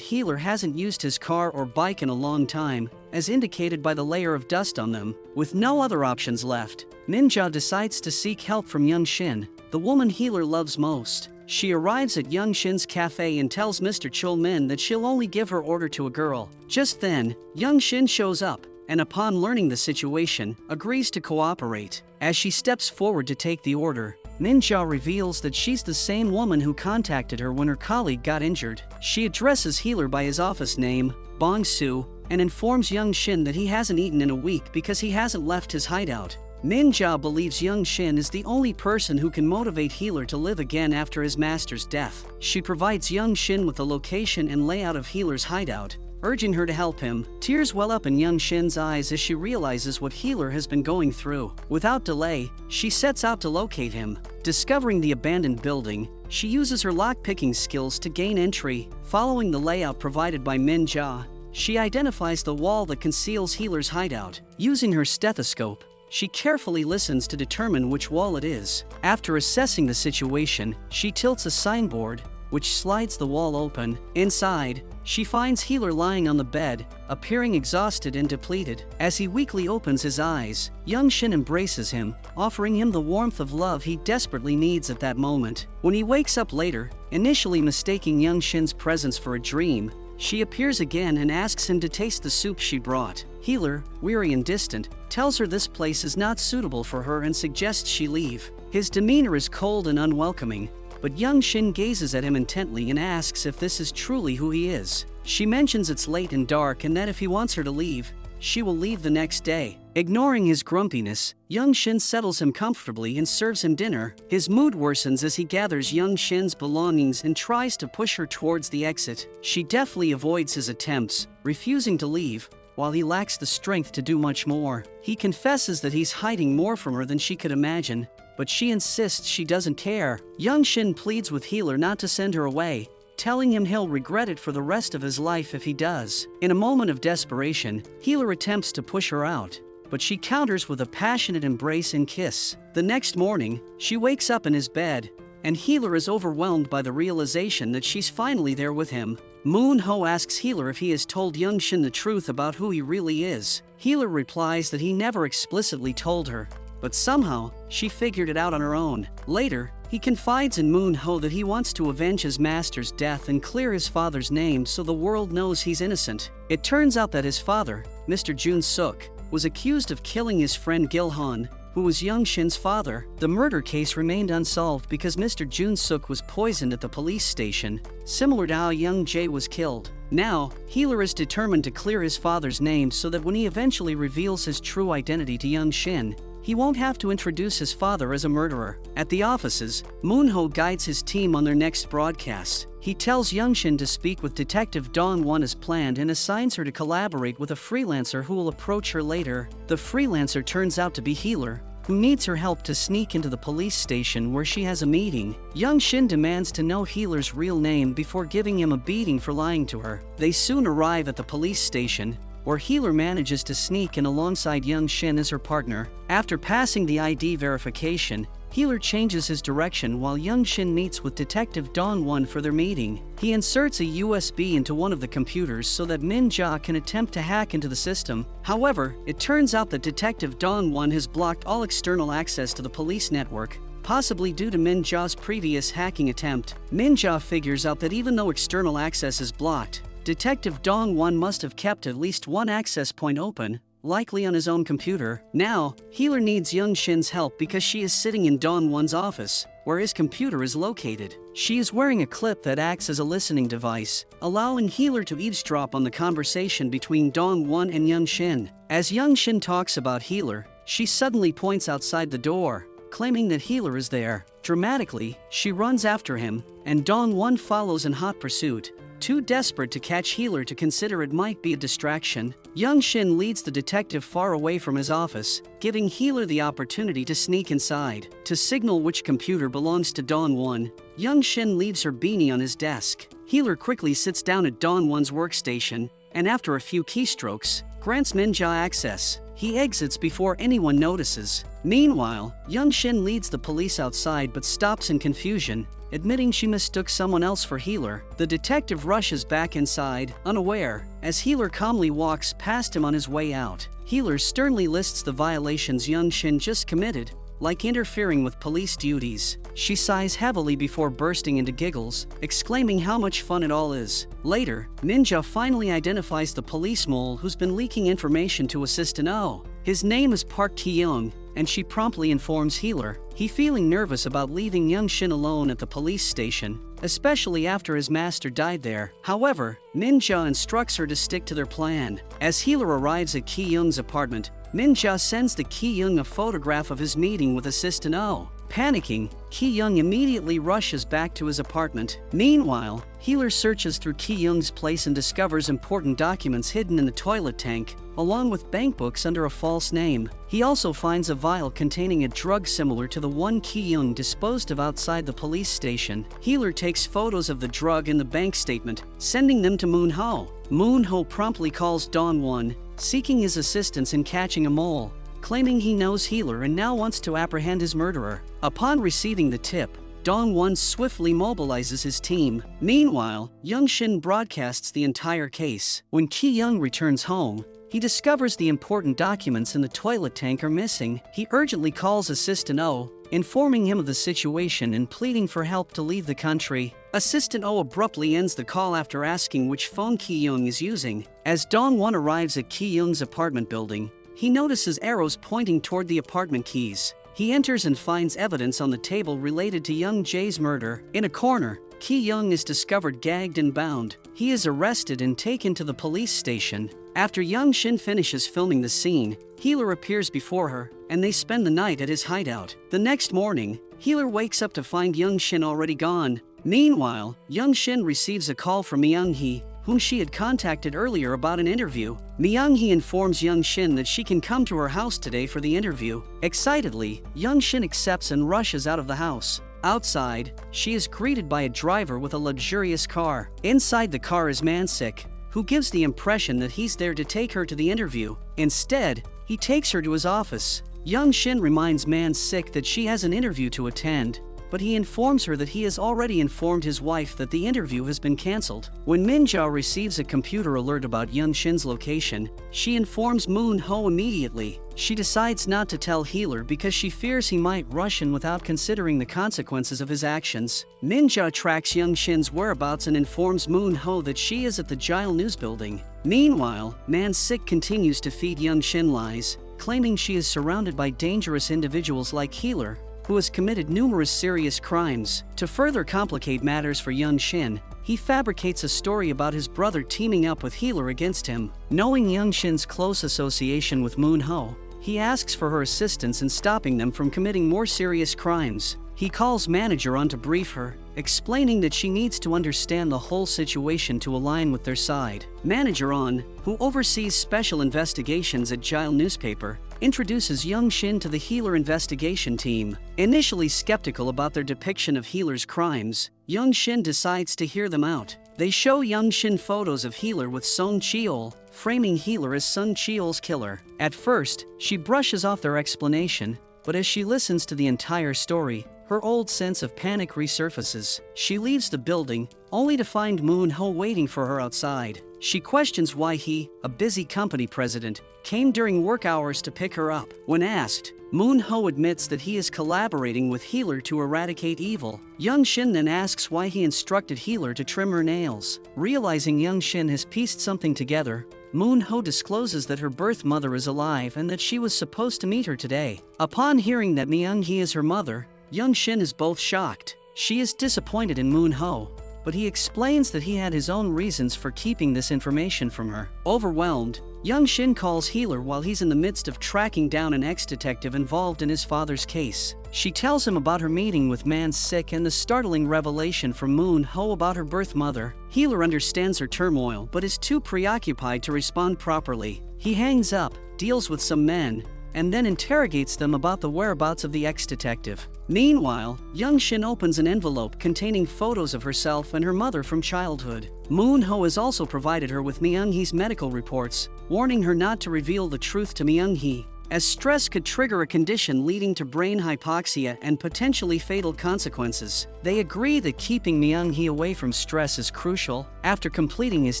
Healer hasn't used his car or bike in a long time, as indicated by the layer of dust on them. With no other options left, Min Ja decides to seek help from Young Shin, the woman Healer loves most. She arrives at Young Shin's cafe and tells Mr. Chul-min that she'll only give her order to a girl. Just then, Young Shin shows up, and upon learning the situation, agrees to cooperate. As she steps forward to take the order, Min Ja reveals that she's the same woman who contacted her when her colleague got injured. She addresses Healer by his office name, Bong-soo, and informs Young Shin that he hasn't eaten in a week because he hasn't left his hideout. Min Ja believes Young Shin is the only person who can motivate Healer to live again after his master's death. She provides Young Shin with the location and layout of Healer's hideout, urging her to help him. Tears well up in Young Shin's eyes as she realizes what Healer has been going through. Without delay, she sets out to locate him. Discovering the abandoned building, she uses her lock-picking skills to gain entry. Following the layout provided by Min Ja, she identifies the wall that conceals Healer's hideout. Using her stethoscope, she carefully listens to determine which wall it is. After assessing the situation, she tilts a signboard, which slides the wall open. Inside, she finds Healer lying on the bed, appearing exhausted and depleted. As he weakly opens his eyes, Young Shin embraces him, offering him the warmth of love he desperately needs at that moment. When he wakes up later, initially mistaking Young Shin's presence for a dream, she appears again and asks him to taste the soup she brought. Healer, weary and distant, tells her this place is not suitable for her and suggests she leave. His demeanor is cold and unwelcoming, but Young Shin gazes at him intently and asks if this is truly who he is. She mentions it's late and dark and that if he wants her to leave, she will leave the next day. Ignoring his grumpiness, Young Shin settles him comfortably and serves him dinner. His mood worsens as he gathers Young Shin's belongings and tries to push her towards the exit. She deftly avoids his attempts, refusing to leave, while he lacks the strength to do much more. He confesses that he's hiding more from her than she could imagine, but she insists she doesn't care. Young Shin pleads with Healer not to send her away, telling him he'll regret it for the rest of his life if he does. In a moment of desperation, Healer attempts to push her out, but she counters with a passionate embrace and kiss. The next morning, she wakes up in his bed, and Healer is overwhelmed by the realization that she's finally there with him. Moon-ho asks Healer if he has told Young Shin the truth about who he really is. Healer replies that he never explicitly told her, but somehow, she figured it out on her own. Later, he confides in Moon-ho that he wants to avenge his master's death and clear his father's name so the world knows he's innocent. It turns out that his father, Mr. Jun-suk, was accused of killing his friend Gil-han, who was Young Shin's father. The murder case remained unsolved because Mr. Jun-suk was poisoned at the police station, similar to how Young Jae was killed. Now, Healer is determined to clear his father's name so that when he eventually reveals his true identity to Young Shin, he won't have to introduce his father as a murderer. At the offices, Moon-ho guides his team on their next broadcast. He tells Young Shin to speak with Detective Dong-won as planned and assigns her to collaborate with a freelancer who will approach her later. The freelancer turns out to be Healer, who needs her help to sneak into the police station where she has a meeting. Young Shin demands to know Healer's real name before giving him a beating for lying to her. They soon arrive at the police station, where Healer manages to sneak in alongside Young Shin as her partner. After passing the ID verification, Healer changes his direction while Young Shin meets with Detective Dong-won for their meeting. He inserts a USB into one of the computers so that Min-ja can attempt to hack into the system. However, it turns out that Detective Dong-won has blocked all external access to the police network, possibly due to Min-ja's previous hacking attempt. Min-ja figures out that even though external access is blocked, Detective Dong-won must have kept at least one access point open, likely on his own computer. Now, Healer needs Young Shin's help because she is sitting in Dong-won's office, where his computer is located. She is wearing a clip that acts as a listening device, allowing Healer to eavesdrop on the conversation between Dong-won and Young Shin. As Young Shin talks about Healer, she suddenly points outside the door, claiming that Healer is there. Dramatically, she runs after him, and Dong-won follows in hot pursuit. Too desperate to catch Healer to consider it might be a distraction, Young Shin leads the detective far away from his office, giving Healer the opportunity to sneak inside. To signal which computer belongs to Dong-won, Young Shin leaves her beanie on his desk. Healer quickly sits down at Dong-won's workstation, and after a few keystrokes, grants Min-ja access. He exits before anyone notices. Meanwhile, Young Shin leads the police outside but stops in confusion, admitting she mistook someone else for Healer. The detective rushes back inside, unaware, as Healer calmly walks past him on his way out. Healer sternly lists the violations Young Shin just committed, like interfering with police duties. She sighs heavily before bursting into giggles, exclaiming how much fun it all is. Later, Min-ja finally identifies the police mole who's been leaking information to Assistant O. His name is Park Ki-young, and she promptly informs Healer. He feeling nervous about leaving Young Shin alone at the police station, especially after his master died there. However, Min-ja instructs her to stick to their plan. As Healer arrives at Ki-young's apartment, Min-ja sends the Ki-young a photograph of his meeting with Assistant O. Panicking, Ki-young immediately rushes back to his apartment. Meanwhile, Healer searches through Ki-young's place and discovers important documents hidden in the toilet tank, along with bank books under a false name. He also finds a vial containing a drug similar to the one Ki-young disposed of outside the police station. Healer takes photos of the drug and the bank statement, sending them to Moon-ho. Moon-ho promptly calls Dong-won, seeking his assistance in catching a mole, claiming he knows Healer and now wants to apprehend his murderer. Upon receiving the tip, Dong-won swiftly mobilizes his team. Meanwhile, Young Shin broadcasts the entire case. When Ki-young returns home, he discovers the important documents in the toilet tank are missing. He urgently calls Assistant O, informing him of the situation and pleading for help to leave the country. Assistant O abruptly ends the call after asking which phone Ki-young is using. As Dong-won arrives at Ki-young's apartment building, he notices arrows pointing toward the apartment keys. He enters and finds evidence on the table related to Young Jae's murder. In a corner, Ki-young is discovered gagged and bound. He is arrested and taken to the police station. After Young Shin finishes filming the scene, Healer appears before her, and they spend the night at his hideout. The next morning, Healer wakes up to find Young Shin already gone. Meanwhile, Young Shin receives a call from Myung-hee, whom she had contacted earlier about an interview. Myung-hee informs Young Shin that she can come to her house today for the interview. Excitedly, Young Shin accepts and rushes out of the house. Outside, she is greeted by a driver with a luxurious car. Inside the car is Man-sik, who gives the impression that he's there to take her to the interview. Instead, he takes her to his office. Young Shin reminds Man-sik that she has an interview to attend, but he informs her that he has already informed his wife that the interview has been cancelled. When Min-jo receives a computer alert about Young Shin's location, she informs Moon-ho immediately. She decides not to tell Healer because she fears he might rush in without considering the consequences of his actions. Min-jo tracks Young Shin's whereabouts and informs Moon-ho that she is at the Jile News building. Meanwhile, Man-sik continues to feed Young Shin lies, claiming she is surrounded by dangerous individuals like Healer, who has committed numerous serious crimes. To further complicate matters for Young Shin, he fabricates a story about his brother teaming up with Healer against him. Knowing Young Shin's close association with Moon-ho, he asks for her assistance in stopping them from committing more serious crimes. He calls Manager on to brief her, explaining that she needs to understand the whole situation to align with their side. Manager On, who oversees special investigations at Jile newspaper, introduces Young Shin to the Healer investigation team. Initially skeptical about their depiction of Healer's crimes, Young Shin decides to hear them out. They show Young Shin photos of Healer with Song Cheol, framing Healer as Sung Cheol's killer. At first, she brushes off their explanation, but as she listens to the entire story, her old sense of panic resurfaces. She leaves the building, only to find Moon-ho waiting for her outside. She questions why he, a busy company president, came during work hours to pick her up. When asked, Moon-ho admits that he is collaborating with Healer to eradicate evil. Young Shin then asks why he instructed Healer to trim her nails. Realizing Young Shin has pieced something together, Moon-ho discloses that her birth mother is alive and that she was supposed to meet her today. Upon hearing that Myung-hee is her mother, Young Shin is both shocked. She is disappointed in Moon-ho, but he explains that he had his own reasons for keeping this information from her. Overwhelmed, Young Shin calls Healer while he's in the midst of tracking down an ex-detective involved in his father's case. She tells him about her meeting with Man-sik and the startling revelation from Moon-ho about her birth mother. Healer understands her turmoil but is too preoccupied to respond properly. He hangs up, deals with some men, and then interrogates them about the whereabouts of the ex-detective. Meanwhile, Young Shin opens an envelope containing photos of herself and her mother from childhood. Moon-ho has also provided her with Myung-hee's medical reports, warning her not to reveal the truth to Myung-hee, as stress could trigger a condition leading to brain hypoxia and potentially fatal consequences. They agree that keeping Myung-hee away from stress is crucial. After completing his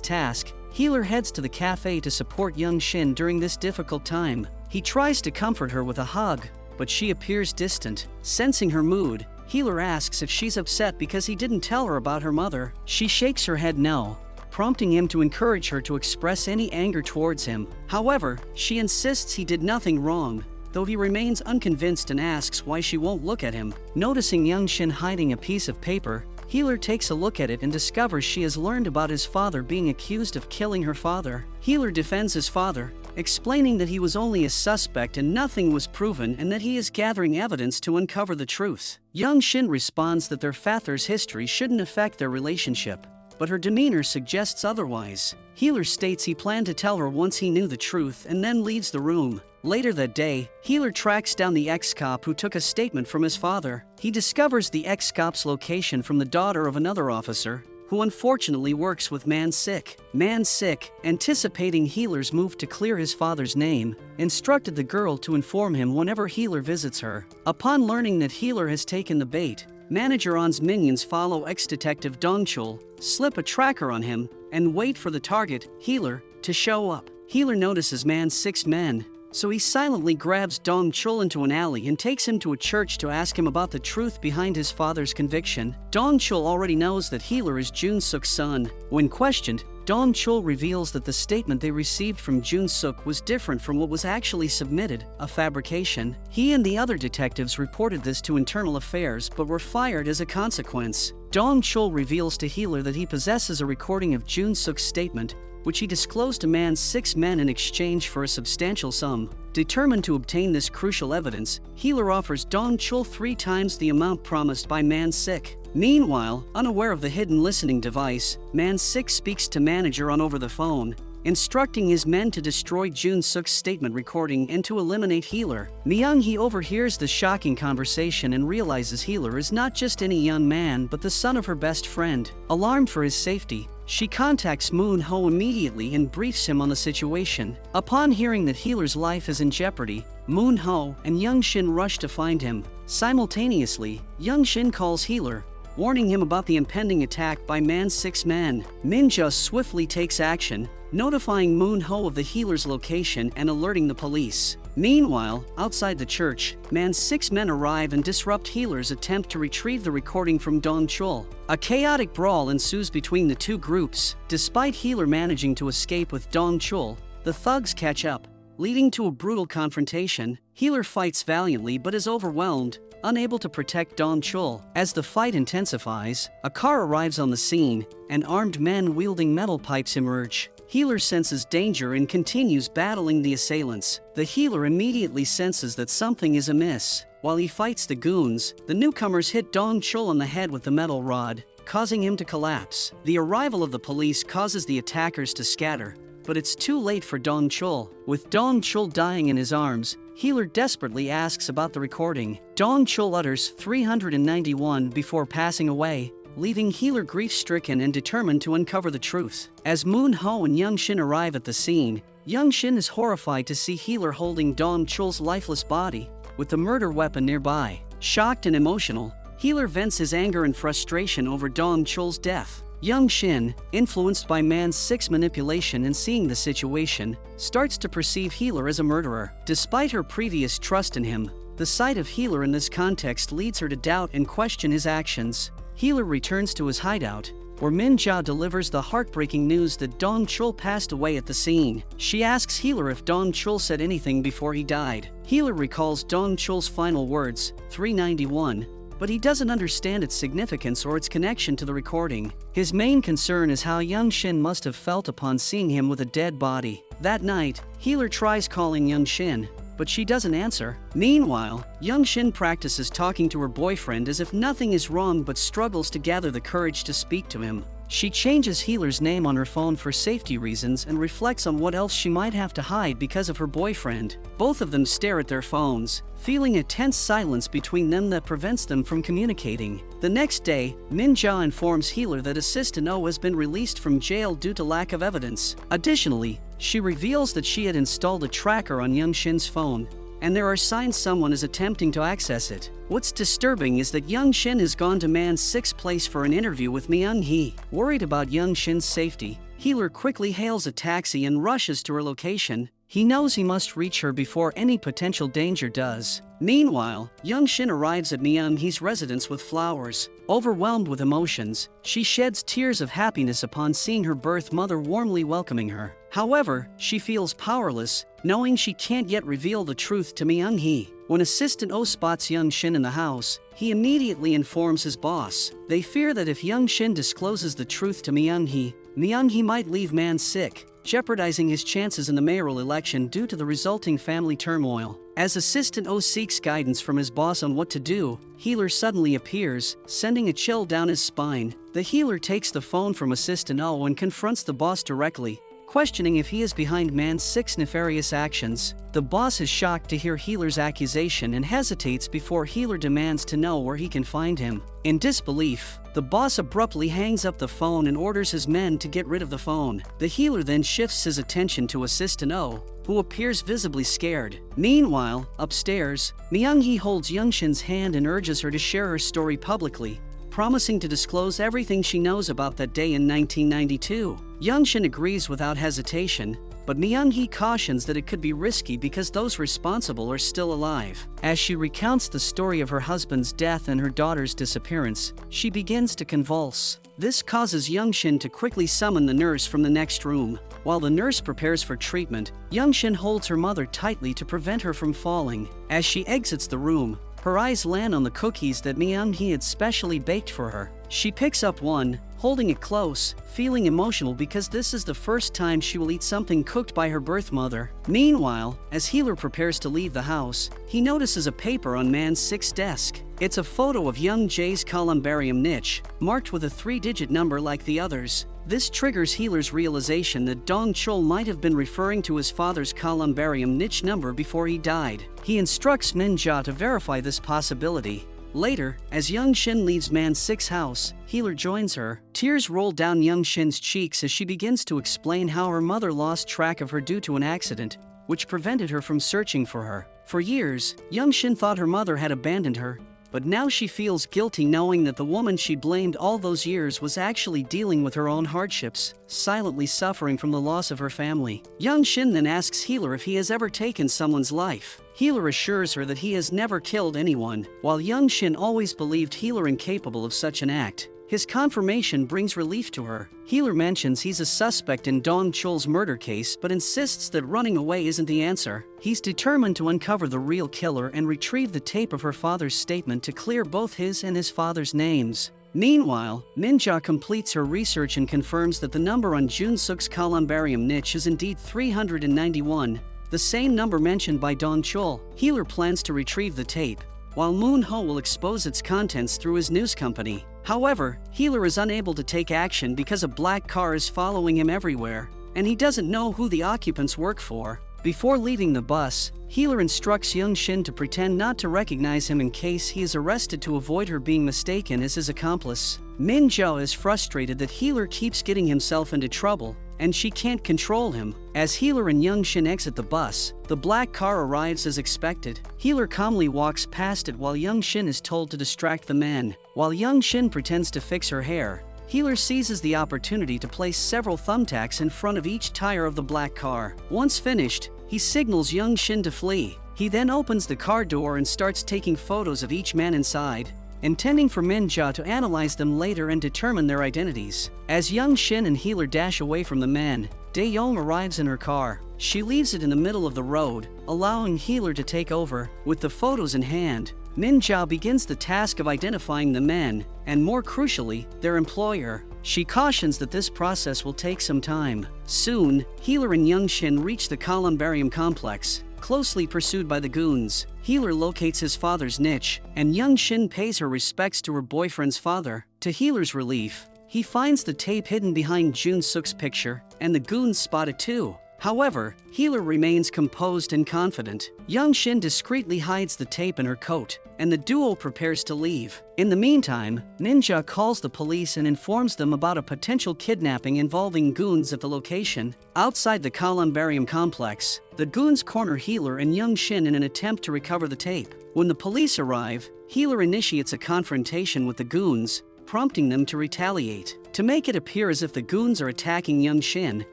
task, Healer heads to the cafe to support Young Shin during this difficult time. He tries to comfort her with a hug, but she appears distant. Sensing her mood, Healer asks if she's upset because he didn't tell her about her mother. She shakes her head no, prompting him to encourage her to express any anger towards him. However, she insists he did nothing wrong, though he remains unconvinced and asks why she won't look at him. Noticing Young Shin hiding a piece of paper, Healer takes a look at it and discovers she has learned about his father being accused of killing her father. Healer defends his father, explaining that he was only a suspect and nothing was proven and that he is gathering evidence to uncover the truth. Young Shin responds that their father's history shouldn't affect their relationship, but her demeanor suggests otherwise. Healer states he planned to tell her once he knew the truth and then leaves the room. Later that day, Healer tracks down the ex-cop who took a statement from his father. He discovers the ex-cop's location from the daughter of another officer, who unfortunately works with Man-sik. Man-sik, anticipating Healer's move to clear his father's name, instructed the girl to inform him whenever Healer visits her. Upon learning that Healer has taken the bait, Manager On's minions follow ex-detective Dong-chul, slip a tracker on him, and wait for the target, Healer, to show up. Healer notices Man-sik's men, so he silently grabs Dong-chul into an alley and takes him to a church to ask him about the truth behind his father's conviction. Dong-chul already knows that Healer is Jun-suk's son. When questioned, Dong-chul reveals that the statement they received from Jun-suk was different from what was actually submitted, a fabrication. He and the other detectives reported this to Internal Affairs but were fired as a consequence. Dong-chul reveals to Healer that he possesses a recording of Jun-suk's statement, which he disclosed to Man-sik's men in exchange for a substantial sum. Determined to obtain this crucial evidence, Healer offers Dong-chul 3 times the amount promised by Man-sik. Meanwhile, unaware of the hidden listening device, Man-sik speaks to Manager On over the phone, instructing his men to destroy Jun-suk's statement recording and to eliminate Healer. Myung-hee overhears the shocking conversation and realizes Healer is not just any young man but the son of her best friend. Alarmed for his safety, she contacts Moon-ho immediately and briefs him on the situation. Upon hearing that Healer's life is in jeopardy, Moon-ho and Young Shin rush to find him. Simultaneously, Young Shin calls Healer, warning him about the impending attack by Man's 6 men. Min-ja swiftly takes action, notifying Moon-ho of the Healer's location and alerting the police. Meanwhile, outside the church, Man's 6 men arrive and disrupt Healer's attempt to retrieve the recording from Dong-chul. A chaotic brawl ensues between the two groups. Despite Healer managing to escape with Dong-chul, the thugs catch up, leading to a brutal confrontation. Healer fights valiantly but is overwhelmed, unable to protect Dong-chul. As the fight intensifies, a car arrives on the scene, and armed men wielding metal pipes emerge. Healer senses danger and continues battling the assailants. The Healer immediately senses that something is amiss. While he fights the goons, the newcomers hit Dong-chul on the head with the metal rod, causing him to collapse. The arrival of the police causes the attackers to scatter, but it's too late for Dong-chul. With Dong-chul dying in his arms, Healer desperately asks about the recording. Dong-chul utters 391 before passing away, leaving Healer grief-stricken and determined to uncover the truth. As Moon-ho and Young Shin arrive at the scene, Young Shin is horrified to see Healer holding Dong-chul's lifeless body, with the murder weapon nearby. Shocked and emotional, Healer vents his anger and frustration over Dong-chul's death. Young Shin, influenced by Man's 6 manipulation and seeing the situation, starts to perceive Healer as a murderer. Despite her previous trust in him, the sight of Healer in this context leads her to doubt and question his actions. Healer returns to his hideout, where Min-ja delivers the heartbreaking news that Dong-chul passed away at the scene. She asks Healer if Dong-chul said anything before he died. Healer recalls Dong-chul's final words, 391, but he doesn't understand its significance or its connection to the recording. His main concern is how Young Shin must have felt upon seeing him with a dead body. That night, Healer tries calling Young Shin, but she doesn't answer. Meanwhile, Young Shin practices talking to her boyfriend as if nothing is wrong but struggles to gather the courage to speak to him. She changes Healer's name on her phone for safety reasons and reflects on what else she might have to hide because of her boyfriend. Both of them stare at their phones, feeling a tense silence between them that prevents them from communicating. The next day, Min-ja informs Healer that Assistant O has been released from jail due to lack of evidence. Additionally, she reveals that she had installed a tracker on Young Shin's phone, and there are signs someone is attempting to access it. What's disturbing is that Young Shin has gone to Man's 6th place for an interview with Myung-hee. Worried about Young Shin's safety, Healer quickly hails a taxi and rushes to her location. He knows he must reach her before any potential danger does. Meanwhile, Young Shin arrives at Myung-hee's residence with flowers. Overwhelmed with emotions, she sheds tears of happiness upon seeing her birth mother warmly welcoming her. However, she feels powerless, knowing she can't yet reveal the truth to Myung-hee. When Assistant O spots Young Shin in the house, he immediately informs his boss. They fear that if Young Shin discloses the truth to Myung-hee, Myung-hee might leave Man sick, jeopardizing his chances in the mayoral election due to the resulting family turmoil. As Assistant O seeks guidance from his boss on what to do, Healer suddenly appears, sending a chill down his spine. The Healer takes the phone from Assistant O and confronts the boss directly, questioning if he is behind Man's 6 nefarious actions. The boss is shocked to hear Healer's accusation and hesitates before Healer demands to know where he can find him. In disbelief, the boss abruptly hangs up the phone and orders his men to get rid of the phone. The Healer then shifts his attention to Assistant O, who appears visibly scared. Meanwhile, upstairs, Myung-hee holds Young Shin's hand and urges her to share her story publicly, promising to disclose everything she knows about that day in 1992. Young Shin agrees without hesitation, but Myung-hee cautions that it could be risky because those responsible are still alive. As she recounts the story of her husband's death and her daughter's disappearance, she begins to convulse. This causes Young Shin to quickly summon the nurse from the next room. While the nurse prepares for treatment, Young Shin holds her mother tightly to prevent her from falling. As she exits the room, her eyes land on the cookies that Myung-hee had specially baked for her. She picks up one, holding it close, feeling emotional because this is the first time she will eat something cooked by her birth mother. Meanwhile, as Healer prepares to leave the house, he notices a paper on Man's 6 desk. It's a photo of young Jay's columbarium niche, marked with a 3-digit number like the others. This triggers Healer's realization that Dong-chul might have been referring to his father's columbarium niche number before he died. He instructs Min-ja to verify this possibility. Later, as Young Shin leaves Man's 6 house, Healer joins her. Tears roll down Young Shin's cheeks as she begins to explain how her mother lost track of her due to an accident, which prevented her from searching for her. For years, Young Shin thought her mother had abandoned her, but now she feels guilty knowing that the woman she blamed all those years was actually dealing with her own hardships, silently suffering from the loss of her family. Young Shin then asks Healer if he has ever taken someone's life. Healer assures her that he has never killed anyone, while Young Shin always believed Healer incapable of such an act. His confirmation brings relief to her. Healer mentions he's a suspect in Dong Chul's murder case but insists that running away isn't the answer. He's determined to uncover the real killer and retrieve the tape of her father's statement to clear both his and his father's names. Meanwhile, Minja completes her research and confirms that the number on Jun Suk's columbarium niche is indeed 391, the same number mentioned by Dong Chul. Healer plans to retrieve the tape, while Moon Ho will expose its contents through his news company. However, Healer is unable to take action because a black car is following him everywhere, and he doesn't know who the occupants work for. Before leaving the bus, Healer instructs Young Shin to pretend not to recognize him in case he is arrested to avoid her being mistaken as his accomplice. Min Jo is frustrated that Healer keeps getting himself into trouble, and she can't control him. As Healer and Young Shin exit the bus, the black car arrives as expected. Healer calmly walks past it while Young Shin is told to distract the men. While Young Shin pretends to fix her hair, Healer seizes the opportunity to place several thumbtacks in front of each tire of the black car. Once finished, he signals Young Shin to flee. He then opens the car door and starts taking photos of each man inside, intending for Minja to analyze them later and determine their identities. As Young Shin and Healer dash away from the men, Dae-young arrives in her car. She leaves it in the middle of the road, allowing Healer to take over. With the photos in hand, Minja begins the task of identifying the men, and more crucially, their employer. She cautions that this process will take some time. Soon, Healer and Young Shin reach the columbarium complex, closely pursued by the goons. Healer locates his father's niche, and Young Shin pays her respects to her boyfriend's father. To Healer's relief, he finds the tape hidden behind Jun Suk's picture, and the goons spot it too. However, Healer remains composed and confident. Young Shin discreetly hides the tape in her coat, and the duo prepares to leave. In the meantime, Minja calls the police and informs them about a potential kidnapping involving goons at the location. Outside the columbarium complex, the goons corner Healer and Young Shin in an attempt to recover the tape. When the police arrive, Healer initiates a confrontation with the goons, prompting them to retaliate. To make it appear as if the goons are attacking Young Shin,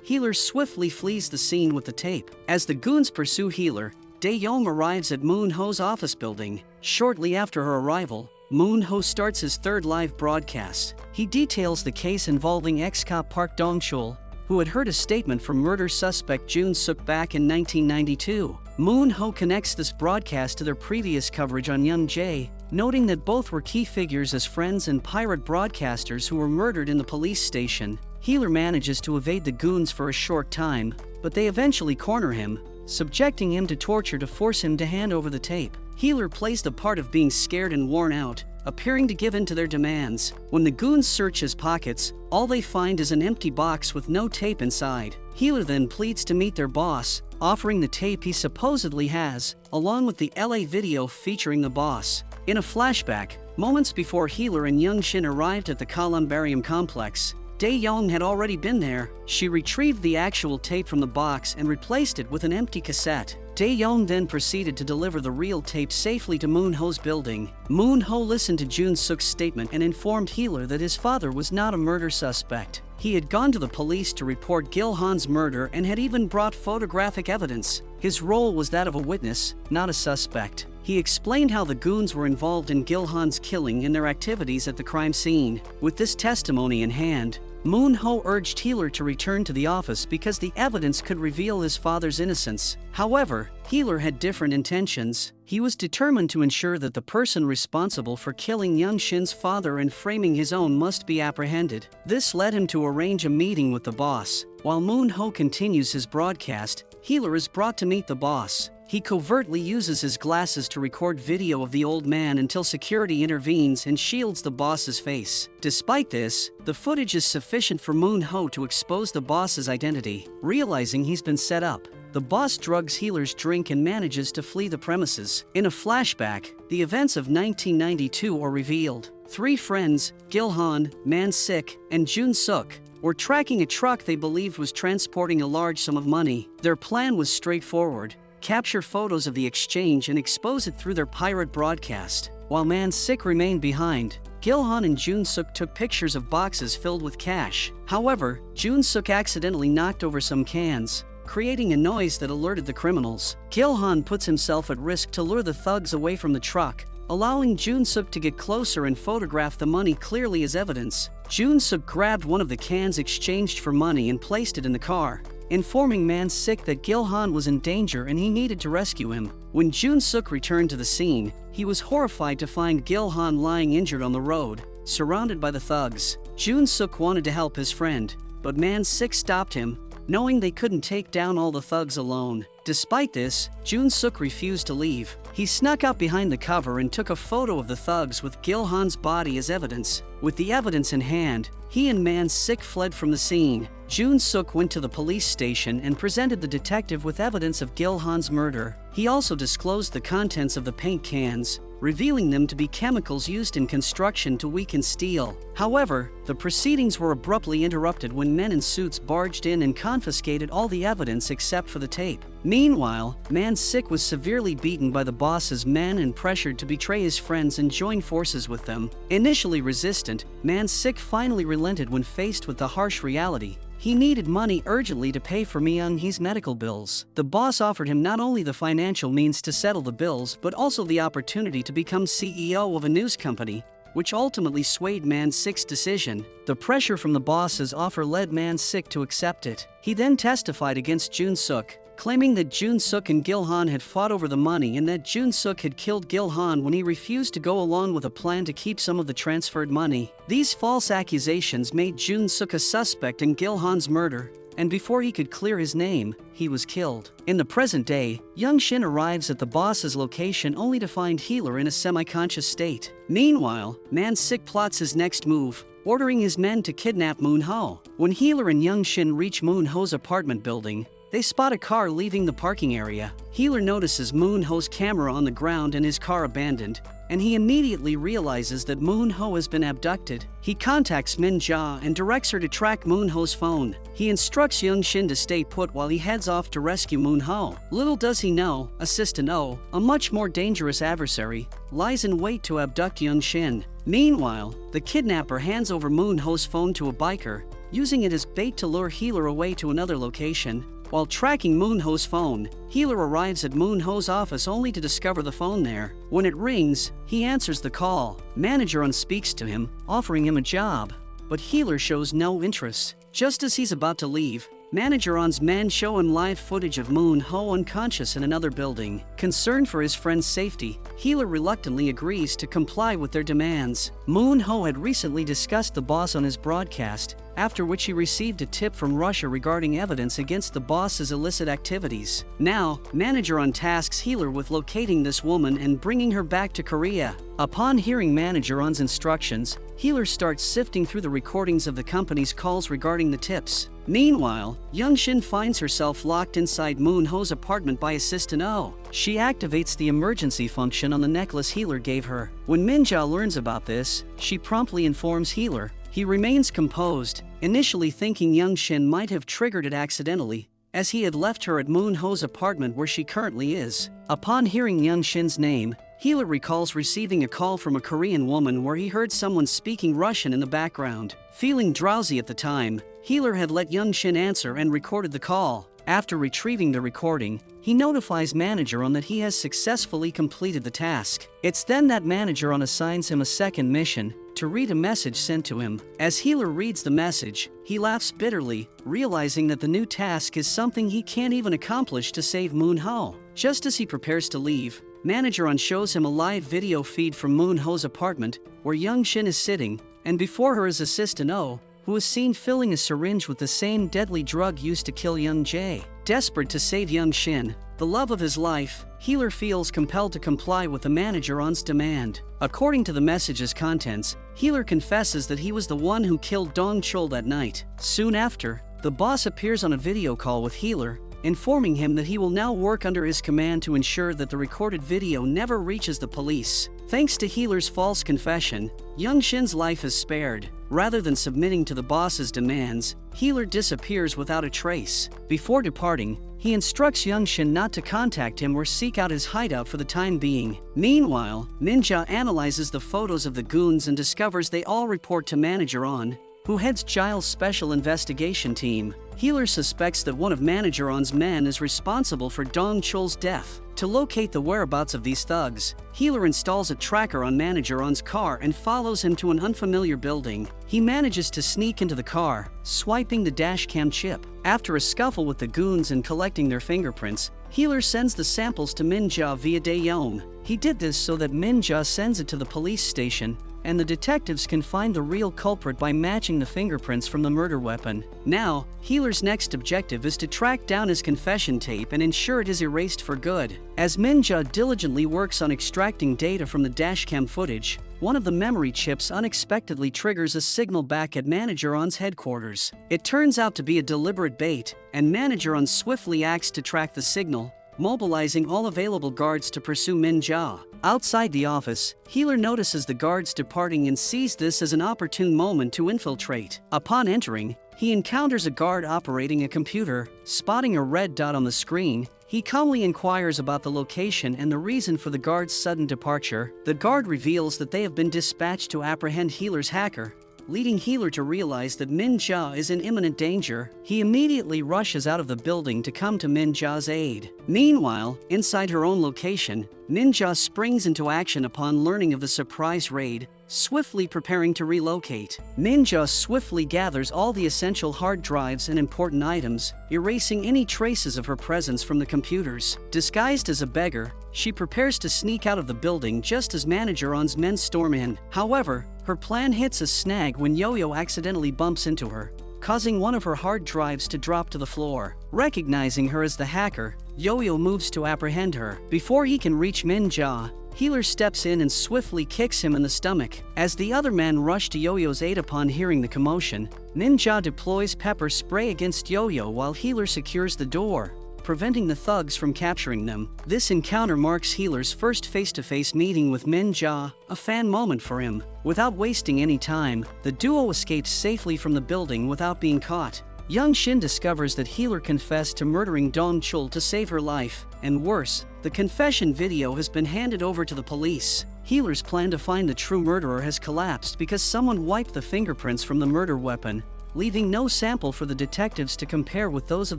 Healer swiftly flees the scene with the tape. As the goons pursue Healer, Dae-young arrives at Moon Ho's office building. Shortly after her arrival, Moon Ho starts his third live broadcast. He details the case involving ex-cop Park Dong-chul, who had heard a statement from murder suspect Jun Suk back in 1992. Moon Ho connects this broadcast to their previous coverage on Young Jae, noting that both were key figures as friends and pirate broadcasters who were murdered in the police station. Healer manages to evade the goons for a short time, but they eventually corner him, subjecting him to torture to force him to hand over the tape. Healer plays the part of being scared and worn out, appearing to give in to their demands. When the goons search his pockets, all they find is an empty box with no tape inside. Healer then pleads to meet their boss, offering the tape he supposedly has, along with the LA video featuring the boss. In a flashback, moments before Healer and Young Shin arrived at the columbarium complex, Dae-young had already been there. She retrieved the actual tape from the box and replaced it with an empty cassette. Dae-young then proceeded to deliver the real tape safely to Moon Ho's building. Moon Ho listened to Jun Suk's statement and informed Healer that his father was not a murder suspect. He had gone to the police to report Gil-han's murder and had even brought photographic evidence. His role was that of a witness, not a suspect. He explained how the goons were involved in Gil-han's killing and their activities at the crime scene. With this testimony in hand, Moon Ho urged Healer to return to the office because the evidence could reveal his father's innocence. However, Healer had different intentions. He was determined to ensure that the person responsible for killing Young Shin's father and framing his own must be apprehended. This led him to arrange a meeting with the boss. While Moon Ho continues his broadcast, Healer is brought to meet the boss. He covertly uses his glasses to record video of the old man until security intervenes and shields the boss's face. Despite this, the footage is sufficient for Moon Ho to expose the boss's identity. Realizing he's been set up, the boss drugs Healer's drink and manages to flee the premises. In a flashback, the events of 1992 are revealed. Three friends, Gil-han, Man Sik, and Jun Suk, were tracking a truck they believed was transporting a large sum of money. Their plan was straightforward: capture photos of the exchange and expose it through their pirate broadcast. While Man Sik remained behind, Gil-han and Jun-suk took pictures of boxes filled with cash. However, Jun-suk accidentally knocked over some cans, creating a noise that alerted the criminals. Gil-han puts himself at risk to lure the thugs away from the truck, allowing Jun-suk to get closer and photograph the money clearly as evidence. Jun-suk grabbed one of the cans exchanged for money and placed it in the car, informing Man Sik that Gil-han was in danger and he needed to rescue him. When Jun-suk returned to the scene, he was horrified to find Gil-han lying injured on the road, surrounded by the thugs. Jun-suk wanted to help his friend, but Man Sik stopped him, knowing they couldn't take down all the thugs alone. Despite this, Jun-suk refused to leave. He snuck up behind the cover and took a photo of the thugs with Gil-han's body as evidence. With the evidence in hand, he and Man Sik fled from the scene. Jun-suk went to the police station and presented the detective with evidence of Gil-han's murder. He also disclosed the contents of the paint cans, revealing them to be chemicals used in construction to weaken steel. However, the proceedings were abruptly interrupted when men in suits barged in and confiscated all the evidence except for the tape. Meanwhile, Man Sik was severely beaten by the boss's men and pressured to betray his friends and join forces with them. Initially resistant, Man Sik finally relented when faced with the harsh reality. He needed money urgently to pay for Myung-hee's medical bills. The boss offered him not only the financial means to settle the bills, but also the opportunity to become CEO of a news company, which ultimately swayed Man Sik's decision. The pressure from the boss's offer led Man Sik to accept it. He then testified against Jun-suk, claiming that Jun-suk and Gil-han had fought over the money and that Jun-suk had killed Gil-han when he refused to go along with a plan to keep some of the transferred money. These false accusations made Jun-suk a suspect in Gil-han's murder, and before he could clear his name, he was killed. In the present day, Young Shin arrives at the boss's location only to find Healer in a semi-conscious state. Meanwhile, Man Sik plots his next move, ordering his men to kidnap Moon-ho. When Healer and Young Shin reach Moon-ho's apartment building, they spot a car leaving the parking area. Healer notices Moon-ho's camera on the ground and his car abandoned, and he immediately realizes that Moon-ho has been abducted. He contacts Min-ja and directs her to track Moon-ho's phone. He instructs Young Shin to stay put while he heads off to rescue Moon-ho. Little does he know, Assistant Oh, a much more dangerous adversary, lies in wait to abduct Young Shin. Meanwhile, the kidnapper hands over Moon-ho's phone to a biker, using it as bait to lure Healer away to another location. While tracking Moon-ho's phone, Healer arrives at Moon-ho's office only to discover the phone there. When it rings, he answers the call. Manager On speaks to him, offering him a job, but Healer shows no interest. Just as he's about to leave, Manager On's men show him live footage of Moon-ho unconscious in another building. Concerned for his friend's safety, Healer reluctantly agrees to comply with their demands. Moon-ho had recently discussed the boss on his broadcast, after which he received a tip from Russia regarding evidence against the boss's illicit activities. Now, Manager On tasks Healer with locating this woman and bringing her back to Korea. Upon hearing Manager On's instructions, Healer starts sifting through the recordings of the company's calls regarding the tips. Meanwhile, Young Shin finds herself locked inside Moon-ho's apartment by Assistant Oh. She activates the emergency function on the necklace Healer gave her. When Min-ja learns about this, she promptly informs Healer. He remains composed, initially thinking Young Shin might have triggered it accidentally, as he had left her at Moon-ho's apartment where she currently is. Upon hearing Young Shin's name, Healer recalls receiving a call from a Korean woman where he heard someone speaking Russian in the background. Feeling drowsy at the time, Healer had let Young Shin answer and recorded the call. After retrieving the recording, he notifies Manager On that he has successfully completed the task. It's then that Manager On assigns him a second mission, to read a message sent to him. As Healer reads the message, he laughs bitterly, realizing that the new task is something he can't even accomplish to save Moon-ho. Just as he prepares to leave, Manager On shows him a live video feed from Moon-ho's apartment, where Young Shin is sitting, and before her is Assistant Oh, who is seen filling a syringe with the same deadly drug used to kill Young Jae. Desperate to save Young Shin, the love of his life, Healer feels compelled to comply with the Manager On's demand. According to the message's contents, Healer confesses that he was the one who killed Dong Chul that night. Soon after, the boss appears on a video call with Healer, informing him that he will now work under his command to ensure that the recorded video never reaches the police. Thanks to Healer's false confession, Young Shin's life is spared. Rather than submitting to the boss's demands, Healer disappears without a trace. Before departing, he instructs Young Shin not to contact him or seek out his hideout for the time being. Meanwhile, Min-ja analyzes the photos of the goons and discovers they all report to Manager On, who heads Giles' special investigation team. Healer suspects that one of Manager On's men is responsible for Dong Chul's death. To locate the whereabouts of these thugs, Healer installs a tracker on Manager On's car and follows him to an unfamiliar building. He manages to sneak into the car, swiping the dashcam chip. After a scuffle with the goons and collecting their fingerprints, Healer sends the samples to Min-ja via Daeyeon. He did this so that Min-ja sends it to the police station, and the detectives can find the real culprit by matching the fingerprints from the murder weapon. Now, Healer's next objective is to track down his confession tape and ensure it is erased for good. As Min-ja diligently works on extracting data from the dashcam footage, one of the memory chips unexpectedly triggers a signal back at Manager On's headquarters. It turns out to be a deliberate bait, and Manager On swiftly acts to track the signal, mobilizing all available guards to pursue Min-ja. Outside the office, Healer notices the guards departing and sees this as an opportune moment to infiltrate. Upon entering, he encounters a guard operating a computer. Spotting a red dot on the screen, he calmly inquires about the location and the reason for the guard's sudden departure. The guard reveals that they have been dispatched to apprehend Healer's hacker, leading Healer to realize that Min-ja is in imminent danger. He immediately rushes out of the building to come to Min-ja's aid. Meanwhile, inside her own location, Min-ja springs into action upon learning of the surprise raid, swiftly preparing to relocate. Min-ja swiftly gathers all the essential hard drives and important items, erasing any traces of her presence from the computers. Disguised as a beggar, she prepares to sneak out of the building just as Manager On's men storm in. However, her plan hits a snag when Yo-Yo accidentally bumps into her, causing one of her hard drives to drop to the floor. Recognizing her as the hacker, Yo-Yo moves to apprehend her. Before he can reach Min-ja, Healer steps in and swiftly kicks him in the stomach. As the other men rush to Yo-Yo's aid upon hearing the commotion, Min-ja deploys pepper spray against Yo-Yo while Healer secures the door, preventing the thugs from capturing them. This encounter marks Healer's first face-to-face meeting with Min-ja, a fan moment for him. Without wasting any time, the duo escapes safely from the building without being caught. Young Shin discovers that Healer confessed to murdering Dong Chul to save her life, and worse, the confession video has been handed over to the police. Healer's plan to find the true murderer has collapsed because someone wiped the fingerprints from the murder weapon, leaving no sample for the detectives to compare with those of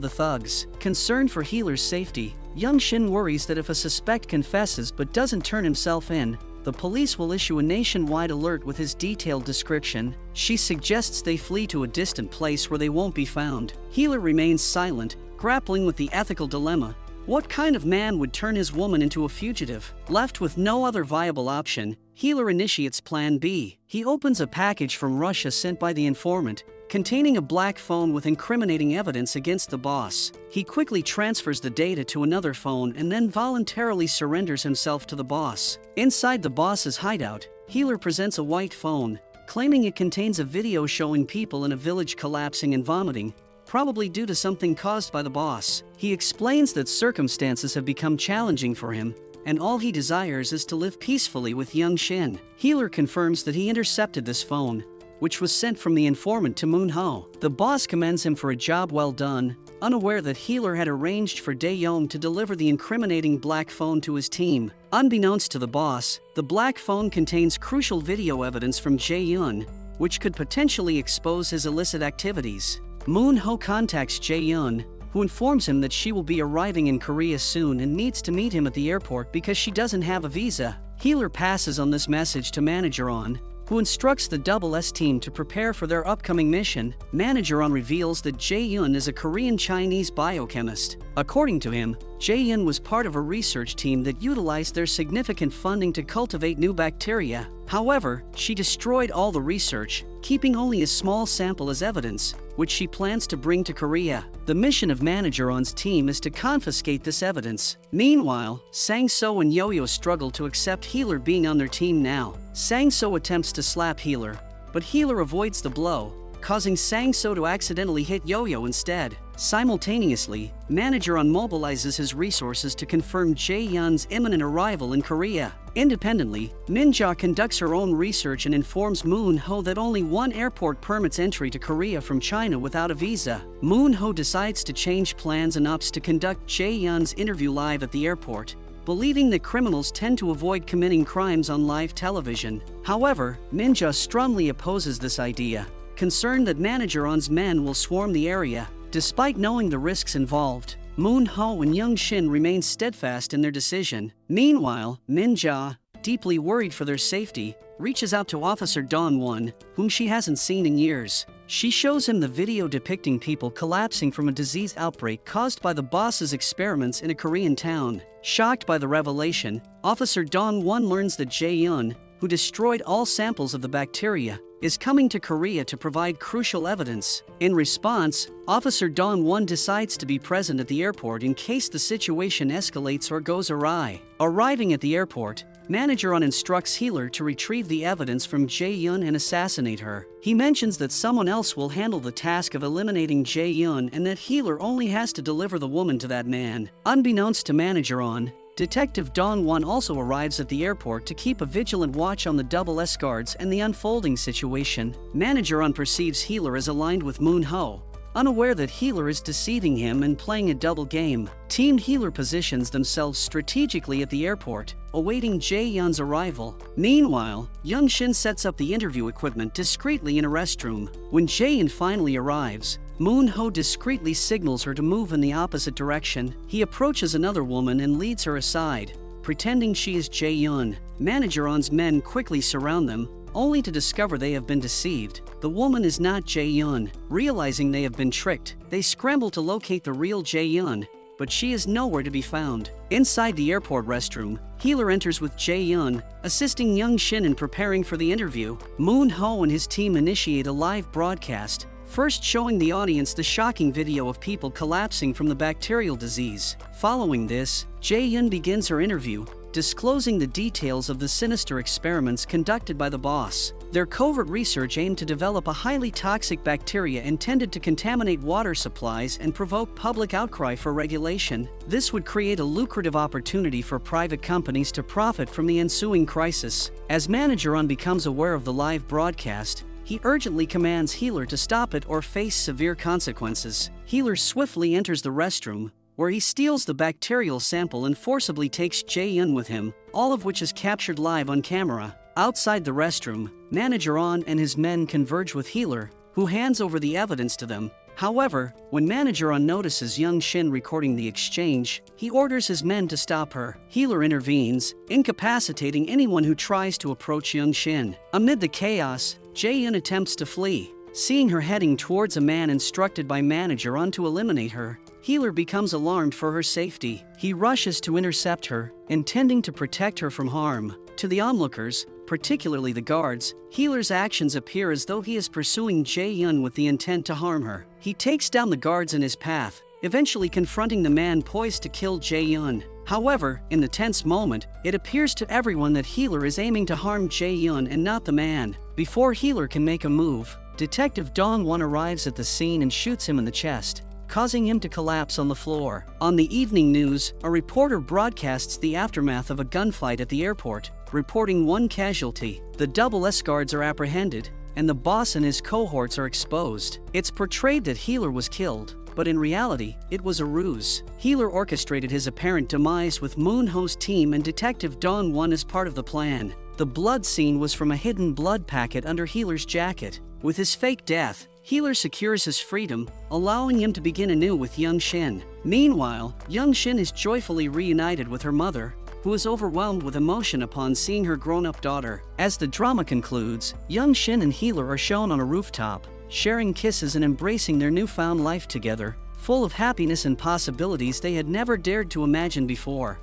the thugs. Concerned for Healer's safety, Young Shin worries that if a suspect confesses but doesn't turn himself in, the police will issue a nationwide alert with his detailed description. She suggests they flee to a distant place where they won't be found. Healer remains silent, grappling with the ethical dilemma. What kind of man would turn his woman into a fugitive? Left with no other viable option, Healer initiates Plan B. He opens a package from Russia sent by the informant, containing a black phone with incriminating evidence against the boss. He quickly transfers the data to another phone and then voluntarily surrenders himself to the boss. Inside the boss's hideout, Healer presents a white phone, claiming it contains a video showing people in a village collapsing and vomiting, probably due to something caused by the boss. He explains that circumstances have become challenging for him, and all he desires is to live peacefully with Young Shin. Healer confirms that he intercepted this phone, which was sent from the informant to Moon-ho. The boss commends him for a job well done, unaware that Healer had arranged for Daeyeon to deliver the incriminating black phone to his team. Unbeknownst to the boss, the black phone contains crucial video evidence from Jae-yun, which could potentially expose his illicit activities. Moon-ho contacts Jae-yun, who informs him that she will be arriving in Korea soon and needs to meet him at the airport because she doesn't have a visa. Healer passes on this message to Manager On, who instructs the Double S team to prepare for their upcoming mission. Manager On reveals that Jae-yun is a Korean-Chinese biochemist. According to him, Jae-yun was part of a research team that utilized their significant funding to cultivate new bacteria. However, she destroyed all the research, keeping only a small sample as evidence, which she plans to bring to Korea. The mission of Manager On's team is to confiscate this evidence. Meanwhile, Sang-so and Yo-Yo struggle to accept Healer being on their team now. Sang-so attempts to slap Healer, but Healer avoids the blow, causing Sang-so to accidentally hit Yo-Yo instead. Simultaneously, Manager On mobilizes his resources to confirm Jae-yeon's imminent arrival in Korea. Independently, Min-ja conducts her own research and informs Moon-ho that only one airport permits entry to Korea from China without a visa. Moon-ho decides to change plans and opts to conduct Jae-yeon's interview live at the airport, believing that criminals tend to avoid committing crimes on live television. However, Min-ja strongly opposes this idea, concerned that Manager On's men will swarm the area. Despite knowing the risks involved, Moon-ho and Young-shin remain steadfast in their decision. Meanwhile, Min-ja, deeply worried for their safety, reaches out to Officer Dawn-won, whom she hasn't seen in years. She shows him the video depicting people collapsing from a disease outbreak caused by the boss's experiments in a Korean town. Shocked by the revelation, Officer Dawn-won learns that Jae-yeon, who destroyed all samples of the bacteria, is coming to Korea to provide crucial evidence. In response, Officer Dawn-won decides to be present at the airport in case the situation escalates or goes awry. Arriving at the airport, Manager On instructs Healer to retrieve the evidence from Jae-yeon and assassinate her. He mentions that someone else will handle the task of eliminating Jae-yeon and that Healer only has to deliver the woman to that man. Unbeknownst to Manager On, Detective Dawn-won also arrives at the airport to keep a vigilant watch on the double S guards and the unfolding situation. Manager On perceives Healer as aligned with Moon-ho, unaware that Healer is deceiving him and playing a double game. Team Healer positions themselves strategically at the airport, awaiting Jae-yeon's arrival. Meanwhile, Young-shin sets up the interview equipment discreetly in a restroom. When Jae-yeon finally arrives, Moon-ho discreetly signals her to move in the opposite direction. He approaches another woman and leads her aside, pretending she is Jae-yeon. Manager On's men quickly surround them, only to discover they have been deceived. The woman is not Jae-yeon. Realizing they have been tricked, they scramble to locate the real Jae-yeon, but she is nowhere to be found. Inside the airport restroom, Healer enters with Jae-yeon, assisting Young-shin in preparing for the interview. Moon-ho and his team initiate a live broadcast, first showing the audience the shocking video of people collapsing from the bacterial disease. Following this, Jae-yeon begins her interview, disclosing the details of the sinister experiments conducted by the boss. Their covert research aimed to develop a highly toxic bacteria intended to contaminate water supplies and provoke public outcry for regulation. This would create a lucrative opportunity for private companies to profit from the ensuing crisis. As Manager On becomes aware of the live broadcast, he urgently commands Healer to stop it or face severe consequences. Healer swiftly enters the restroom, where he steals the bacterial sample and forcibly takes Jae-yeon with him, all of which is captured live on camera. Outside the restroom, Manager On and his men converge with Healer, who hands over the evidence to them. However, when Manager On notices Young-shin recording the exchange, he orders his men to stop her. Healer intervenes, incapacitating anyone who tries to approach Young-shin. Amid the chaos, Jae-yeon attempts to flee. Seeing her heading towards a man instructed by Manager On to eliminate her, Healer becomes alarmed for her safety. He rushes to intercept her, intending to protect her from harm. To the onlookers, particularly the guards, Healer's actions appear as though he is pursuing Jae-yeon with the intent to harm her. He takes down the guards in his path, eventually confronting the man poised to kill Jae-yeon. However, in the tense moment, it appears to everyone that Healer is aiming to harm Jae-yeon and not the man. Before Healer can make a move, Detective Dawn-won arrives at the scene and shoots him in the chest, causing him to collapse on the floor. On the evening news, a reporter broadcasts the aftermath of a gunfight at the airport, reporting one casualty. The double S guards are apprehended, and the boss and his cohorts are exposed. It's portrayed that Healer was killed, but in reality, it was a ruse. Healer orchestrated his apparent demise with Moon-ho's team and Detective Dawn-won as part of the plan. The blood scene was from a hidden blood packet under Healer's jacket. With his fake death, Healer secures his freedom, allowing him to begin anew with Young-shin. Meanwhile, Young-shin is joyfully reunited with her mother, who is overwhelmed with emotion upon seeing her grown-up daughter. As the drama concludes, Young-shin and Healer are shown on a rooftop, sharing kisses and embracing their newfound life together, full of happiness and possibilities they had never dared to imagine before.